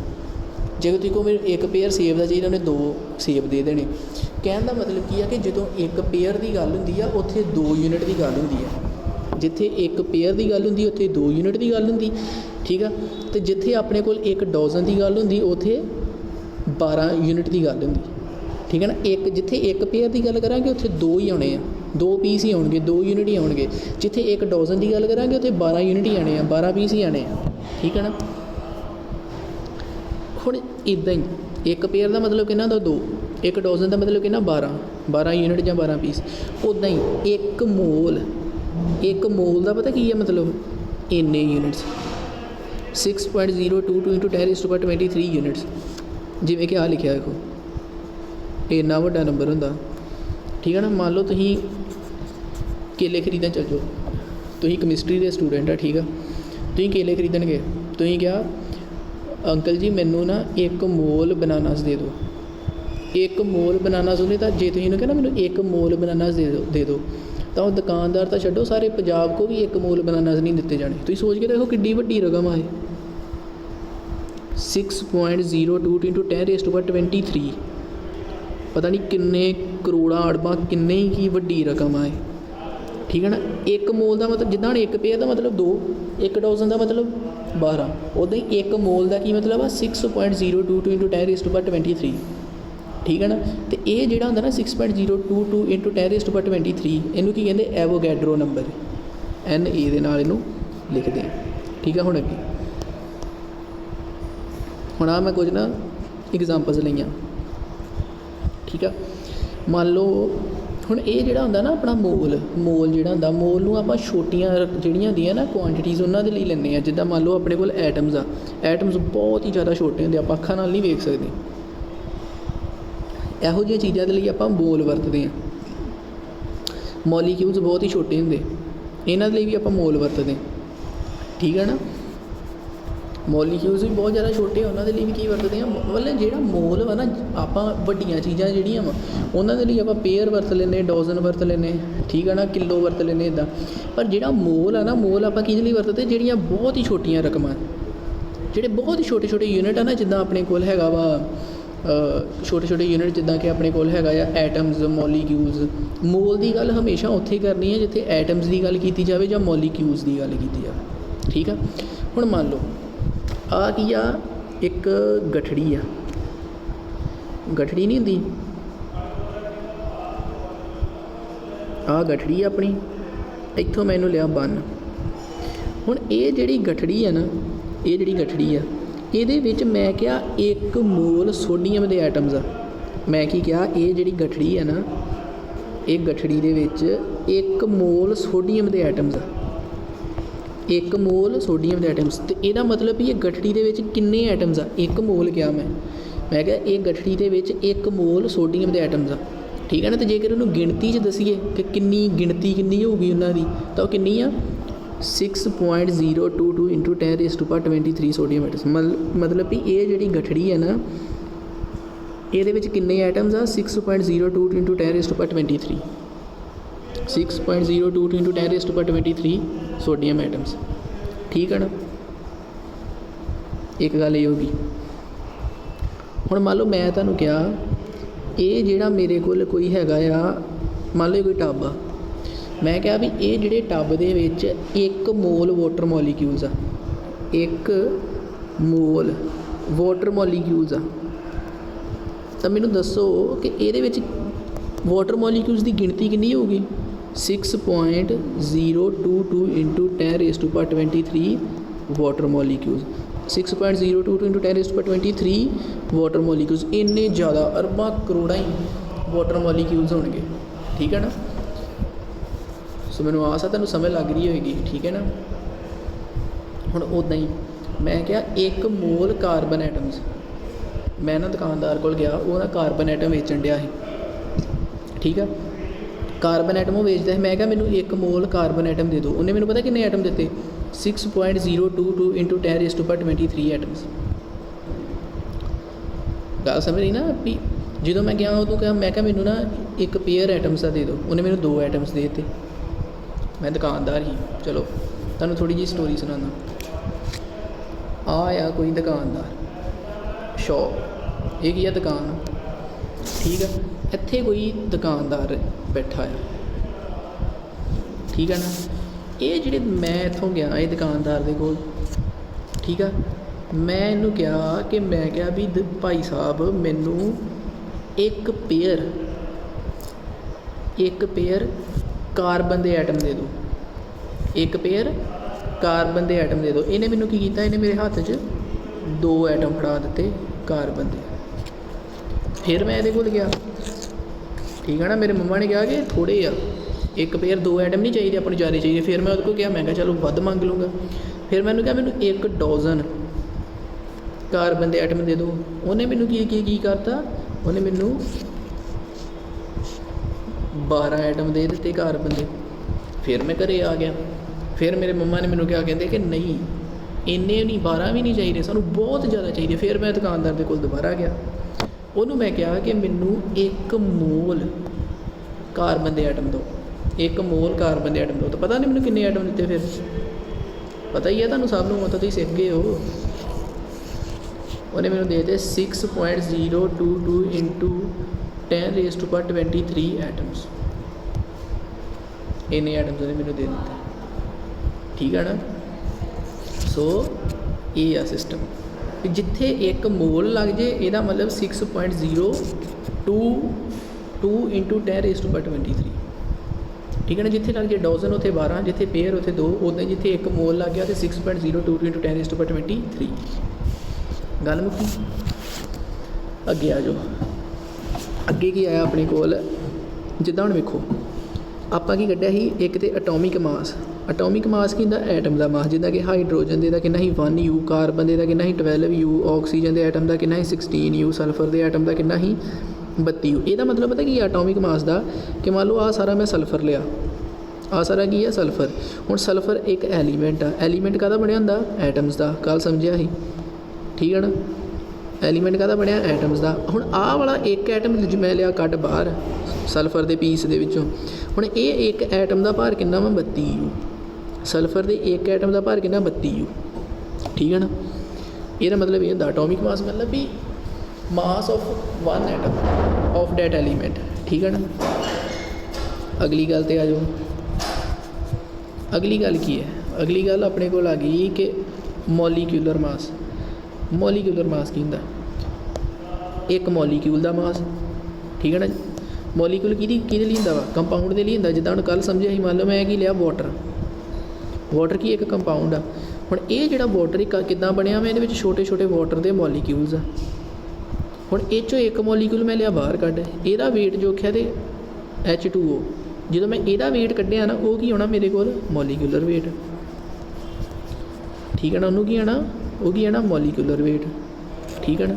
ਜੇ ਤੁਸੀਂ ਕਹੋ ਮੈਨੂੰ 1 ਪੇਅਰ ਸੇਬ ਦਾ ਚਾਹੀਦਾ, ਉਹਨੇ 2 ਸੇਬ ਦੇ ਦੇਣੇ। ਕਹਿਣ ਦਾ ਮਤਲਬ ਕੀ ਆ ਕਿ ਜਦੋਂ 1 ਪੇਅਰ ਦੀ ਗੱਲ ਹੁੰਦੀ ਆ, ਉੱਥੇ 2 ਯੂਨਿਟ ਦੀ ਗੱਲ ਹੁੰਦੀ ਆ। ਜਿੱਥੇ 1 ਪੇਅਰ ਦੀ ਗੱਲ ਹੁੰਦੀ, ਉੱਥੇ 2 ਯੂਨਿਟ ਦੀ ਗੱਲ ਹੁੰਦੀ, ਠੀਕ ਆ। ਅਤੇ ਜਿੱਥੇ ਆਪਣੇ ਕੋਲ 1 ਡੋਜ਼ਨ ਦੀ ਗੱਲ ਹੁੰਦੀ, ਉੱਥੇ 12 ਯੂਨਿਟ ਦੀ ਗੱਲ ਹੁੰਦੀ, ਠੀਕ ਹੈ ਨਾ। ਜਿੱਥੇ 1 ਪੇਅਰ ਦੀ ਗੱਲ ਕਰਾਂਗੇ, ਉੱਥੇ 2 ਹੀ ਆਉਣੇ ਆ, 2 ਪੀਸ ਹੀ ਆਉਣਗੇ, 2 ਯੂਨਿਟ ਹੀ ਆਉਣਗੇ। ਜਿੱਥੇ 1 ਡੋਜ਼ਨ ਦੀ ਗੱਲ ਕਰਾਂਗੇ, ਉੱਥੇ 12 ਯੂਨਿਟ ਹੀ ਆਣੇ ਆ, 12 ਪੀਸ ਹੀ ਆਣੇ ਆ, ਠੀਕ ਹੈ ਨਾ। ਹੁਣ ਇੱਦਾਂ ਹੀ 1 ਪੇਅਰ ਦਾ ਮਤਲਬ ਕਿੰਨਾ ਦਾ 2, 1 ਡੋਜ਼ਨ ਦਾ ਮਤਲਬ ਕਿੰਨਾ 12 ਯੂਨਿਟ ਜਾਂ 12 ਪੀਸ। ਉੱਦਾਂ ਹੀ 1 ਮੋਲ ਦਾ ਪਤਾ ਕੀ ਹੈ ਮਤਲਬ, ਇੰਨੇ ਯੂਨਿਟਸ, 6.022 × 10⁻23 ਯੂਨਿਟਸ। ਜਿਵੇਂ ਕਿ ਆਹ ਲਿਖਿਆ ਦੇਖੋ, ਇੰਨਾ ਵੱਡਾ ਨੰਬਰ ਹੁੰਦਾ, ਠੀਕ ਹੈ ਨਾ। ਮੰਨ ਲਓ ਤੁਸੀਂ ਕੇਲੇ ਖਰੀਦਣ ਚੱਲ ਜਾਓ, ਤੁਸੀਂ ਕੈਮਿਸਟਰੀ ਦੇ ਸਟੂਡੈਂਟ ਆ, ਠੀਕ ਆ। ਤੁਸੀਂ ਕੇਲੇ ਖਰੀਦਣ ਗਏ, ਤੁਸੀਂ ਕਿਹਾ ਅੰਕਲ ਜੀ ਮੈਨੂੰ ਨਾ 1 ਮੋਲ ਬਨਾਨਾਸ ਦੇ ਦਿਓ, 1 ਮੋਲ ਬਨਾਨਾਸ। ਉਹਨੇ ਤਾਂ ਜੇ ਤੁਸੀਂ ਇਹਨੂੰ ਕਹਿੰਦਾ ਮੈਨੂੰ 1 ਮੋਲ ਬਨਾਨਾਸ ਦੇ ਦਿਓ, ਤਾਂ ਉਹ ਦੁਕਾਨਦਾਰ ਤਾਂ ਛੱਡੋ, ਸਾਰੇ ਪੰਜਾਬ ਕੋ ਵੀ 1 ਮੋਲ ਬਨਾਨਾਸ ਨਹੀਂ ਦਿੱਤੇ ਜਾਣੇ। ਤੁਸੀਂ ਸੋਚ ਕੇ ਦੇਖੋ ਕਿੱਡੀ ਵੱਡੀ ਰਕਮ ਆ ਇਹ, 6.022 × 10⁻23, ਪਤਾ ਨਹੀਂ ਕਿੰਨੇ ਕਰੋੜਾਂ ਅਰਬਾਂ, ਕਿੰਨੇ ਹੀ ਕੀ ਵੱਡੀ ਰਕਮ ਆ ਇਹ, ਠੀਕ ਹੈ ਨਾ। 1 ਮੋਲ ਦਾ ਮਤਲਬ ਜਿੱਦਾਂ ਹੁਣ 1 ਪੇਅਰ ਦਾ ਮਤਲਬ 2, 1 ਡੋਜ਼ਨ ਦਾ ਮਤਲਬ 12, ਉੱਦਾਂ ਹੀ 1 ਮੋਲ ਦਾ ਕੀ ਮਤਲਬ ਆ, 6.022 × 10⁻23, ਠੀਕ ਹੈ ਨਾ। ਅਤੇ ਇਹ ਜਿਹੜਾ ਹੁੰਦਾ ਨਾ 6.022 × 10⁻23, ਇਹਨੂੰ ਕੀ ਕਹਿੰਦੇ, ਐਵੋਗੈਡਰੋ ਨੰਬਰ, NA ਦੇ ਨਾਲ ਇਹਨੂੰ ਲਿਖਦੇ ਆ, ਠੀਕ ਆ। ਹੁਣ ਅੱਗੇ ਹੁਣ ਆ ਮੈਂ ਕੁਝ ਨਾ ਐਗਜ਼ਾਮਪਲਸ ਲਈਆਂ, ਠੀਕ ਆ। ਮੰਨ ਲਓ ਹੁਣ ਇਹ ਜਿਹੜਾ ਹੁੰਦਾ ਨਾ ਆਪਣਾ ਮੋਲ ਜਿਹੜਾ ਹੁੰਦਾ, ਮੋਲ ਨੂੰ ਆਪਾਂ ਛੋਟੀਆਂ ਜਿਹੜੀਆਂ ਹੁੰਦੀਆਂ ਨਾ ਕੁਆਂਟੀਟੀਜ਼, ਉਹਨਾਂ ਦੇ ਲਈ ਲੈਂਦੇ ਹਾਂ। ਜਿੱਦਾਂ ਮੰਨ ਲਓ ਆਪਣੇ ਕੋਲ ਐਟਮਸ ਬਹੁਤ ਹੀ ਜ਼ਿਆਦਾ ਛੋਟੇ ਹੁੰਦੇ, ਆਪਾਂ ਅੱਖਾਂ ਨਾਲ ਨਹੀਂ ਵੇਖ ਸਕਦੇ, ਇਹੋ ਜਿਹੀਆਂ ਚੀਜ਼ਾਂ ਦੇ ਲਈ ਆਪਾਂ ਮੋਲ ਵਰਤਦੇ ਹਾਂ। ਮੋਲੀਕਿਊਲਸ ਬਹੁਤ ਹੀ ਛੋਟੇ ਹੁੰਦੇ, ਇਹਨਾਂ ਦੇ ਲਈ ਵੀ ਆਪਾਂ ਮੋਲ ਵਰਤਦੇ, ਠੀਕ ਹੈ ਨਾ। ਮੋਲੀਕਿਊਲਸ ਵੀ ਬਹੁਤ ਜ਼ਿਆਦਾ ਛੋਟੇ, ਉਹਨਾਂ ਦੇ ਲਈ ਵੀ ਕੀ ਵਰਤਦੇ ਹਾਂ, ਮਤਲਬ ਜਿਹੜਾ ਮੋਲ ਵਾ ਨਾ, ਆਪਾਂ ਵੱਡੀਆਂ ਚੀਜ਼ਾਂ ਜਿਹੜੀਆਂ ਵਾ ਉਹਨਾਂ ਦੇ ਲਈ ਆਪਾਂ ਪੇਅਰ ਵਰਤ ਲੈਂਦੇ, ਡੋਜ਼ਨ ਵਰਤ ਲੈਂਦੇ, ਠੀਕ ਹੈ ਨਾ, ਕਿਲੋ ਵਰਤ ਲੈਂਦੇ ਇੱਦਾਂ। ਪਰ ਜਿਹੜਾ ਮੋਲ ਆ ਨਾ, ਮੋਲ ਆਪਾਂ ਕਿਹਦੇ ਲਈ ਵਰਤਦੇ, ਜਿਹੜੀਆਂ ਬਹੁਤ ਹੀ ਛੋਟੀਆਂ ਰਕਮਾਂ, ਜਿਹੜੇ ਬਹੁਤ ਹੀ ਛੋਟੇ ਯੂਨਿਟ ਆ ਨਾ, ਜਿੱਦਾਂ ਆਪਣੇ ਕੋਲ ਹੈਗਾ ਵਾ ਛੋਟੇ ਯੂਨਿਟ, ਜਿੱਦਾਂ ਕਿ ਆਪਣੇ ਕੋਲ ਹੈਗਾ ਆ ਐਟਮਸ, ਮੋਲੀਕਿਊਲਸ। ਮੋਲ ਦੀ ਗੱਲ ਹਮੇਸ਼ਾ ਉੱਥੇ ਕਰਨੀ ਹੈ ਜਿੱਥੇ ਐਟਮਸ ਦੀ ਗੱਲ ਕੀਤੀ ਜਾਵੇ ਜਾਂ ਮੋਲੀਕਿਊਲਸ ਦੀ ਗੱਲ ਕੀਤੀ ਜਾਵੇ, ਠੀਕ ਆ। ਹੁਣ ਮੰਨ ਲਓ ਆਹ ਕੀ ਆ, ਇੱਕ ਗਠੜੀ ਆ, ਗਠੜੀ ਨਹੀਂ ਹੁੰਦੀ, ਆਹ ਗਠੜੀ ਆ ਆਪਣੀ, ਇੱਥੋਂ ਮੈਨੂੰ ਲਿਆ ਬੰਨ। ਹੁਣ ਇਹ ਜਿਹੜੀ ਗਠੜੀ ਆ ਨਾ, ਇਹ ਜਿਹੜੀ ਗਠੜੀ ਆ, ਇਹਦੇ ਵਿੱਚ ਮੈਂ ਕਿਹਾ 1 ਮੋਲ ਸੋਡੀਅਮ ਦੇ ਐਟਮਸ ਆ। ਮੈਂ ਕੀ ਕਿਹਾ, ਇਹ ਜਿਹੜੀ ਗਠੜੀ ਆ ਨਾ, ਇਹ ਗਠੜੀ ਦੇ ਵਿੱਚ 1 ਮੋਲ ਸੋਡੀਅਮ ਦੇ ਐਟਮਸ ਆ, 1 ਮੋਲ ਸੋਡੀਅਮ ਦੇ ਐਟਮਸ। ਅਤੇ ਇਹਦਾ ਮਤਲਬ ਵੀ ਇਹ ਗਠੜੀ ਦੇ ਵਿੱਚ ਕਿੰਨੇ ਐਟਮਸ ਆ, 1 ਮੋਲ ਕਿਹਾ ਮੈਂ ਕਿਹਾ ਇਹ ਗਠੜੀ ਦੇ ਵਿੱਚ 1 ਮੋਲ ਸੋਡੀਅਮ ਦੇ ਐਟਮਸ ਆ, ਠੀਕ ਹੈ ਨਾ। ਅਤੇ ਜੇਕਰ ਉਹਨੂੰ ਗਿਣਤੀ 'ਚ ਦਸੀਏ ਕਿ ਗਿਣਤੀ ਕਿੰਨੀ ਹੋਊਗੀ ਉਹਨਾਂ ਦੀ, ਤਾਂ ਉਹ ਕਿੰਨੀ ਆ, 6.022 × 10⁻23 ਸੋਡੀਅਮ ਐਟਮਸ। ਮਤਲਬ ਵੀ ਇਹ ਜਿਹੜੀ ਗਠੜੀ ਹੈ ਨਾ, ਇਹਦੇ ਵਿੱਚ ਕਿੰਨੇ ਐਟਮਸ ਆ, 6.022 × 10⁻23, 6.02 इंटू 10⁻23 सोडियम एटम्स। ठीक है ना, एक गल ये होगी। हुण मान लो मैं तुहानूं कहा ये जिहड़ा मेरे कोल कोई हैगा आ, मान लो कोई टब आ, मैं कहा भी ये जिहड़े टब दे विच 1 मोल वाटर मॉलीक्यूल्स आ, 1 मोल वाटर मॉलीक्यूल्स आ, तो मैनूं दसो कि इहदे विच वाटर मॉलीक्यूल्स की गिणती कितनी होगी? 6.022 into 10⁻23 water molecules. 6.022 into 10⁻23 water molecules. इन्ने ज़्यादा अरबां करोड़ां ही वाटर मॉलीक्यूल्स होणगे। ठीक है ना, सो मैनूं आस है तुहानूं समझ लग रही होएगी। ठीक है ना, हुण उदां ही मैं क्या 1 मोल कार्बन एटम्स, मैं ना दुकानदार कोल गया, वो ना कार्बन एटम वेचण डिया ਸੀ। ठीक है, कार्बन एटम वो वेचदा है। मैं क्या मैनूं 1 मोल कार्बन एटम दे दो, उन्हें मैनूं पता किन्ने एटम दिते? 6.022 इंटू 10⁻23 एटम्स। गल समझ रही ना भी, जो मैं गया उदों क्या मैं क्या मैनूं ना 1 पेयर एटम्स का दे दो, उन्हें मैनूं 2 एटम्स दे दिते। मैं दुकानदार ही, चलो तुहानूं थोड़ी जी स्टोरी सुनाना। आया कोई दुकानदार शॉप, ये की है दुकान। ठीक है, इत्थे कोई दुकानदार बैठा है। ठीक है ना, ये जिहड़े मैं इत्थों गया ये दुकानदार दे कोल। ठीक है, मैं इन्हूं कहा कि मैं क्या भी भाई साहब मैनूं 1 पेयर कार्बन दे एटम दे दो, 1 पेयर कार्बन दे एटम दे दो। इन्हें मैनूं की कीता, इन्हें मेरे हत्थ च 2 एटम फड़ा दिते कार्बन दे। फिर मैं ये कोल गया। ठीक है ना, मेरे मम्मा ने कहा कि थोड़े आ, 1 पेयर 2 एटम नहीं चाहिए, अपनी ज़्यादा चाहिए। फिर मैं उसको कहा, मैं कहा चलो वध मंग लूँगा। फिर मैंने कहा मैनूं 1 डज़न कार्बन के एटम दे दो। उन्हें मैनूं की करता, उन्हें मैनूं 12 एटम दे दिते कार्बन के। फिर मैं घरे आ गया। फिर मेरे मम्मा ने मैनूं क्या कहते कि नहीं इन्ने नहीं, 12 भी नहीं चाहिए, सानूं बहुत ज़्यादा चाहिए। फिर मैं दुकानदार के कोल दोबारा गया, उन्होंने मैं कहा कि मैनूं 1 मोल कार्बन के एटम दो, 1 मोल कार्बन के एटम दो। तो पता नहीं मैनूं किन्ने एटम दिते? फिर पता ही है तुहानूं सब नूं, मतलब तुसीं सिख गए हो। उन्हें मैनूं दे दिते 6.022 इंटू 10⁻23 एटम्स। इन्ने एटम्स उन्हें मैनूं दे दिते। ठीक है ना, सो ये आ सिस्टम। जिथे 1 मोल लग जाए यदा मतलब 6.022 इंटू 10⁻23। ठीक है ना, जिथे लग जाए डज़न उत्थे 12, जिथे पेयर उत्थे 2, उदा जिथे 1 मोल लग गया तो 6.022 इंटू 10⁻23। गल मुक्की। अगे आ जाओ, अगे की आया अपने कोल। जिद्दां हुण वेखो आपां की कड्ढिया ही, एक तो एटॉमिक मास। एटॉमिक मास की हुंदा एटम का मास, जिद्दां कि हाइड्रोजन दे कितना ही 1 U, कार्बन दे कितना ही 12 U, ऑक्सीजन के एटम का कितना ही 16 U, सल्फर के एटम का कितना ही 32 U। ਇਹਦਾ मतलब पता की एटॉमिक मास का कि मान लो आ सारा मैं सल्फर लिया, आ सारा की है सल्फर। हुण सल्फर एक एलीमेंट आ, एलीमेंट काहदा बनिया हुंदा? एटम्स का। कल समझिया ही। ठीक है ना, एलीमेंट काहदा बनिया? एटम्स का। हुण आ वाला एक एटम मैं लिया कट बाहर सल्फर के पीस दे विचों। हुण ये एक एटम का भार कितना वा? 32 U। सल्फर के एक एटम का भार कितना? 32 U। ठीक है ना, ये मतलब ये एटॉमिक मास मतलब भी mass of 1 atom of that element. ठीक है ना, अगली गल ते आ जाओ। अगली गल की है? अगली गल अपने को आ गई कि मॉलीक्यूलर मास। मॉलीक्यूलर मास की हुंदा? एक मॉलीक्यूल का मास। ठीक है ना, मॉलीक्यूल किहदे लिए हुंदा वा? कंपाउंड के लिए हुंदा। जिद्दां हुण कल समझिया ही, मान लो मैं की लिया वाटर, वाटर की एक कंपाउंड आ। हुण ये जिहड़ा वाटर किद्दां बनिया, मैं इहदे विच छोटे छोटे वाटर के मॉलीक्यूल्स आ। हुण इह चों एक मॉलीक्यूल मैं लिया बाहर कढ, इहदा वेट जो रखिया ते H2O। जो मैं इहदा वेट कढिया ना, वो की होना मेरे कोल? Molecular weight. ठीक है ना, उन्होंने की आना? वो की आना? Molecular weight. ठीक है ना,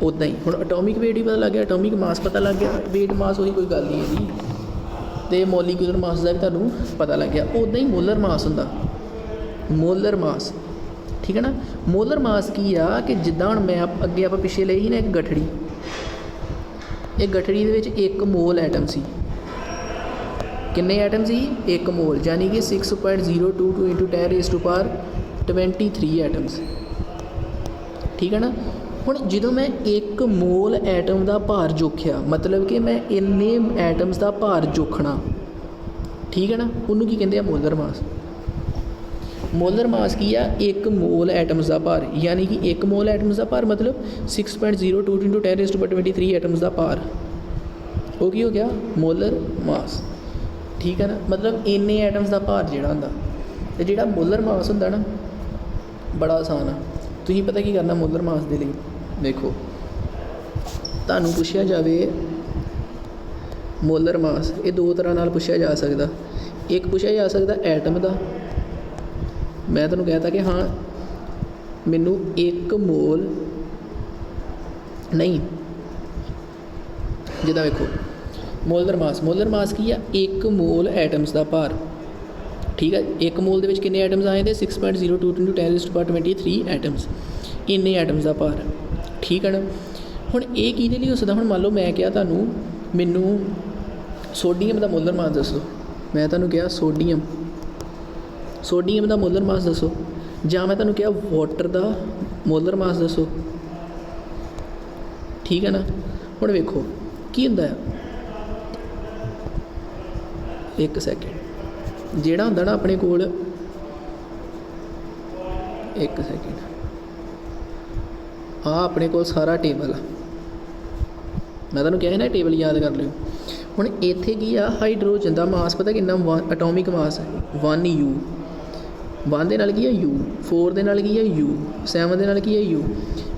उदा ही हुण एटॉमिक वेट ही पता लग गया, एटॉमिक मास पता लग गया। वेट मास वही कोई गल नहीं है जी, तो मॉलीक्यूलर मास का भी तुहानूं पता लग गया। उदा ही मोलर मास हुंदा, मोलर मास। ठीक है ना, मोलर मास की आ कि जिद्दां हुण मैं अगे आप पिछे लई ही ना एक गठड़ी, एक गठड़ी दे विच 1 मोल एटम सी। किन्ने एटम सी 1 मोल यानी कि 6.022 इंटू 10⁻23 एटम्स। ठीक है ना। हुण जो मैं 1 मोल एटम का भार जोखिया मतलब कि मैं इन्ने एटम्स का भार जोखना, ठीक है ना, उन्होंने की कहते हैं मोलर मास। मोलर मास की आ 1 मोल एटम्स का भार यानी कि 1 मोल एटम्स का भार मतलब 6.02 इंटू 10⁻23 एटम्स का भार, वो की हो गया मोलर मास। ठीक है ना, मतलब इन्ने एटम्स का भार जोड़ा होंदा ते जोड़ा मोलर मास होंदा ना बड़ा आसान है। तुसीं पता की करना मोलर मास के लिए, देखो तुहानूं पुछया जाए मोलर मास, ये 2 तरह नाल पुछया जा सकदा। एक पुछया जा सकदा एटम का, मैं तुहानूं कहता कि हाँ मैनू 1 मोल नहीं, जिद्दां वेखो मोलर मास की है 1 मोल एटम्स का भार। ठीक है, 1 मोल दे विच किन्ने एटम्स आए थे 6.02 इंटू 10⁻23 एटम्स, इन्ने एटम्स का भार। ठीक है ना। हुण ये किहदे लई हो सकदा, हुण मान लो मैं क्या तुहानूं मैनू सोडियम का मोलर मास दसो, मैं तुहानूं क्या सोडियम का मोलर मास दसो, जां मैं तुहानूं क्या वाटर का मोलर मास दसो। ठीक है ना। हुण वेखो की हुंदा है, एक सैकेंड जिहड़ा हुंदा ना अपने कोल, एक सैकेंड अपने कोल सारा टेबल आ, मैं तुहानूं कहा ना टेबल याद कर लियो। हुण इत्थे की आ हाइड्रोजन का मास पता किन्ना, अटोमिक मास 1 U, 1 दे नाल की है U, 4 दे नाल की है U, 7 दे नाल की है U।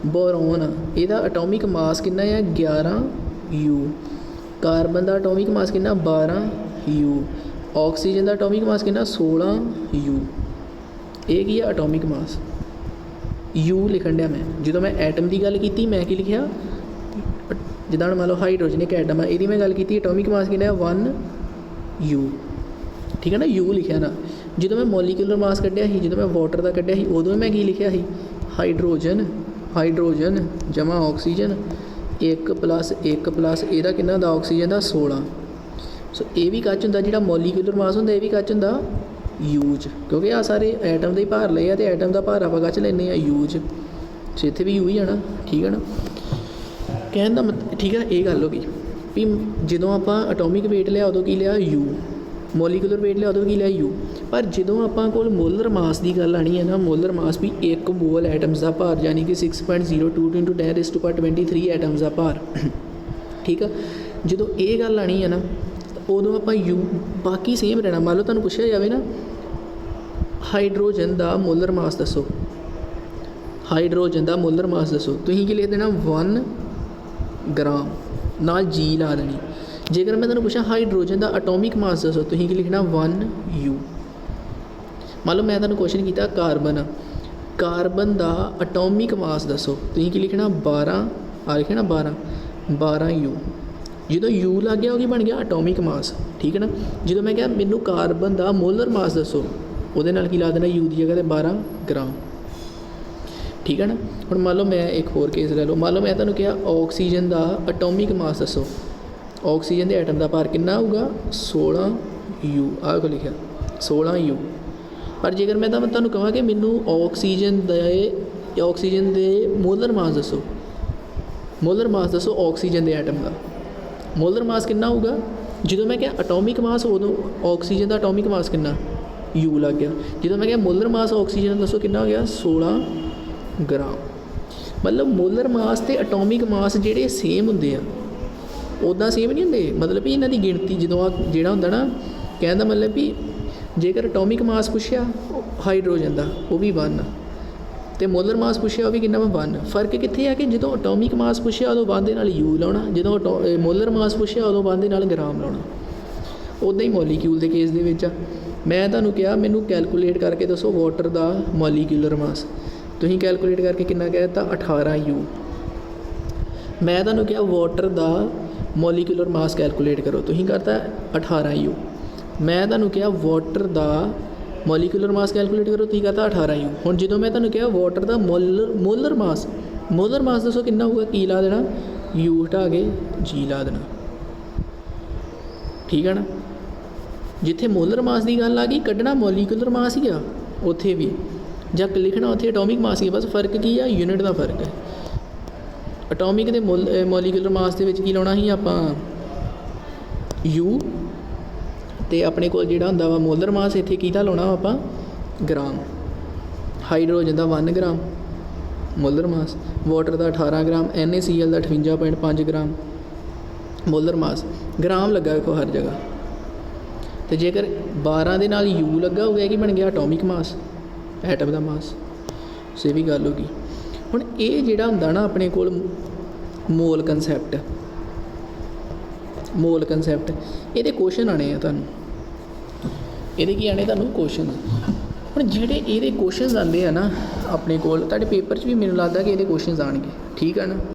बोरोन इहदा अटोमिक मास किन्ना है 11 U, कार्बन का अटोमिक मास किन्ना 12 U, ऑक्सीजन का अटोमिक मास किन्ना 16 U। ये की है अटोमिक मास, U लिखन दिया मैं। जो मैं एटम की गल की मैं की लिखिया, जिदा मान लो हाइड्रोजन एक एटम है, यदि मैं गल की अटोमिक मास किन्ना 1 U। ठीक है ना, U लिखिया ना। जो मैं मॉलीक्यूलर मास कढ़िया ही, जो मैं वाटर का कढ़िया ही, उदों मैं की लिखिया ही हाइड्रोजन जमा ऑक्सीजन 1 प्लस इहदा किन्ना दा ऑक्सीजन का 16। सो ये भी कच हुंदा, जिहड़ा मॉलीक्यूलर मास हुंदा ये भी कच हुंदा यूज, क्योंकि आ सारे एटम के भार लए तो एटम का भार आप कच लैने यूज, सो इत्थे भी यू ही आना। ठीक है ना, कहने का मतलब ठीक है। ये गल हो गई भी जो आप अटोमिक वेट लिया उदों की लिया U, मॉलीक्यूलर वेट लिया उदों की लिया U, पर जो आप कोल मोलर मास की गल आनी है ना, मोलर मास भी 1 मोल एटम्स का भार यानी कि 6.02 इंटू 10⁻23 एटम्स का भार। ठीक है, जो ये गल आनी है ना उदों आप U बाकी सेम रहना। मान लो तुहानूं पुछया जाए ना हाइड्रोजन का मोलर मास दसो, हाइड्रोजन का मोलर मास दसो, तुसीं की लिख देना 1 ग्राम नाल G ला देनी। जेकर मैं तुहानूं पुछां हाइड्रोजन का अटोमिक मास दसो, तुसीं की लिखना 1 U। मान लो मैं तुहानूं क्वेश्चन किया कार्बन का अटोमिक मास दसो, तुसीं की लिखना 12, आ लिखना 12 U। जो U लग गया वो बन गया अटोमिक मास। ठीक है ना। जो मैं क्या मैनू कार्बन का मोलर मास दसो, उहदे नाल की ला देना U की जगह 12 ग्राम। ठीक है ना। हुण मान लो मैं एक होर केस ले लो, मान लो मैं तुहानूं क्या ऑक्सीजन का अटोमिक मास दसो, ऑक्सीजन के एटम का भार कितना होगा 16 U, आ को लिखा 16 U। पर जेकर मैं तुहानूं कहां कि मैनू ऑक्सीजन दे मोलर मास दसो, मोलर मास दसो ऑक्सीजन के एटम का, मोलर मास कितना होगा, जो मैं क्या अटोमिक मास उदों ऑक्सीजन का अटोमिक मास कितना U लग गया। जो मैं क्या मोलर मास ऑक्सीजन दसो कितना हो गया 16 ग्राम। मतलब मोलर मास ते अटोमिक मास जिहड़े सेम हुंदे आ उदां सेम नहीं हुंदे, मतलब भी इन्हां दी गिणती जो जिहड़ा हुंदा ना, कहण दा मतलब भी जेकर अटोमिक मास पुछया हाइड्रोजन का वो भी 1 तो मोलर मास पुछया वो भी कितना 1। फर्क कित्थे है कि जो अटोमिक मास पुछया उदों 1 दे नाल U लाउणा, जो मोलर मास पुछया उदों 1 दे नाल ग्राम लाउणा। उदां ही मॉलीक्यूल के केस दे विच मैं तुहानूं कहा मैनू कैलकुलेट करके दसो वाटर का मॉलीक्यूलर मास, तुसीं कैलकुलेट करके कितना कह दिता 18 U। मैं तुहानूं कहा वाटर का मॉलीक्यूलर मास कैलकुलेट करो, तुसीं करता 18 U। मैं तुहानूं कहा वाटर का मॉलीक्यूलर मास कैलकुलेट करो, तुसीं करता 18 U। हुण जो मैं तुहानूं कहा वाटर का मोलर मास दसो कितना होगा, की ला देना U हटा के G ला देना। ठीक है ना। ਜਿੱਥੇ ਮੋਲਰ ਮਾਸ ਦੀ ਗੱਲ ਆ ਗਈ, ਕੱਢਣਾ ਮੋਲੀਕੂਲਰ ਮਾਸ ਹੀ ਆ ਉੱਥੇ ਵੀ, ਜਾਂ ਲਿਖਣਾ ਉੱਥੇ ਐਟੋਮਿਕ ਮਾਸ ਹੀ। ਬਸ ਫ਼ਰਕ ਕੀ ਆ, ਯੂਨਿਟ ਦਾ ਫ਼ਰਕ ਹੈ। ਐਟੋਮਿਕ ਦੇ ਮੋਲੀਕੂਲਰ ਮਾਸ ਦੇ ਵਿੱਚ ਕੀ ਲਾਉਣਾ ਸੀ ਆਪਾਂ, ਯੂ, ਅਤੇ ਆਪਣੇ ਕੋਲ ਜਿਹੜਾ ਹੁੰਦਾ ਵਾ ਮੋਲਰ ਮਾਸ, ਇੱਥੇ ਕਿਹਦਾ ਲਾਉਣਾ ਵਾ ਆਪਾਂ, ਗ੍ਰਾਮ। ਹਾਈਡਰੋਜਨ ਦਾ 1 ਗ੍ਰਾਮ ਮੋਲਰ ਮਾਸ, ਵਾਟਰ ਦਾ 18 ਗ੍ਰਾਮ, NaCl ਦਾ 58.5 ਗ੍ਰਾਮ ਮੋਲਰ ਮਾਸ। ਗ੍ਰਾਮ ਲੱਗਾ ਵੇਖੋ ਹਰ ਜਗ੍ਹਾ। ਅਤੇ ਜੇਕਰ 12 ਦੇ ਨਾਲ ਯੂ ਲੱਗਾ ਹੋ ਗਿਆ, ਕੀ ਬਣ ਗਿਆ, ਐਟੋਮਿਕ ਮਾਸ, ਐਟਮ ਦਾ ਮਾਸ। ਸੇ ਵੀ ਗੱਲ ਹੋ ਗਈ। ਹੁਣ ਇਹ ਜਿਹੜਾ ਹੁੰਦਾ ਨਾ ਆਪਣੇ ਕੋਲ ਮੋਲ ਕੰਸੈਪਟ, ਇਹਦੇ ਕੁਐਸਚਨ ਆਣੇ ਆ ਤੁਹਾਨੂੰ, ਇਹਦੇ ਕੀ ਆਣੇ ਤੁਹਾਨੂੰ, ਕੁਐਸਚਨ। ਹੁਣ ਜਿਹੜੇ ਇਹਦੇ ਕੁਐਸਚਨਸ ਆਉਂਦੇ ਆ ਨਾ ਆਪਣੇ ਕੋਲ, ਤੁਹਾਡੇ ਪੇਪਰ 'ਚ ਵੀ ਮੈਨੂੰ ਲੱਗਦਾ ਕਿ ਇਹਦੇ ਕੁਐਸਚਨਸ ਆਉਣਗੇ, ਠੀਕ ਆ ਨਾ।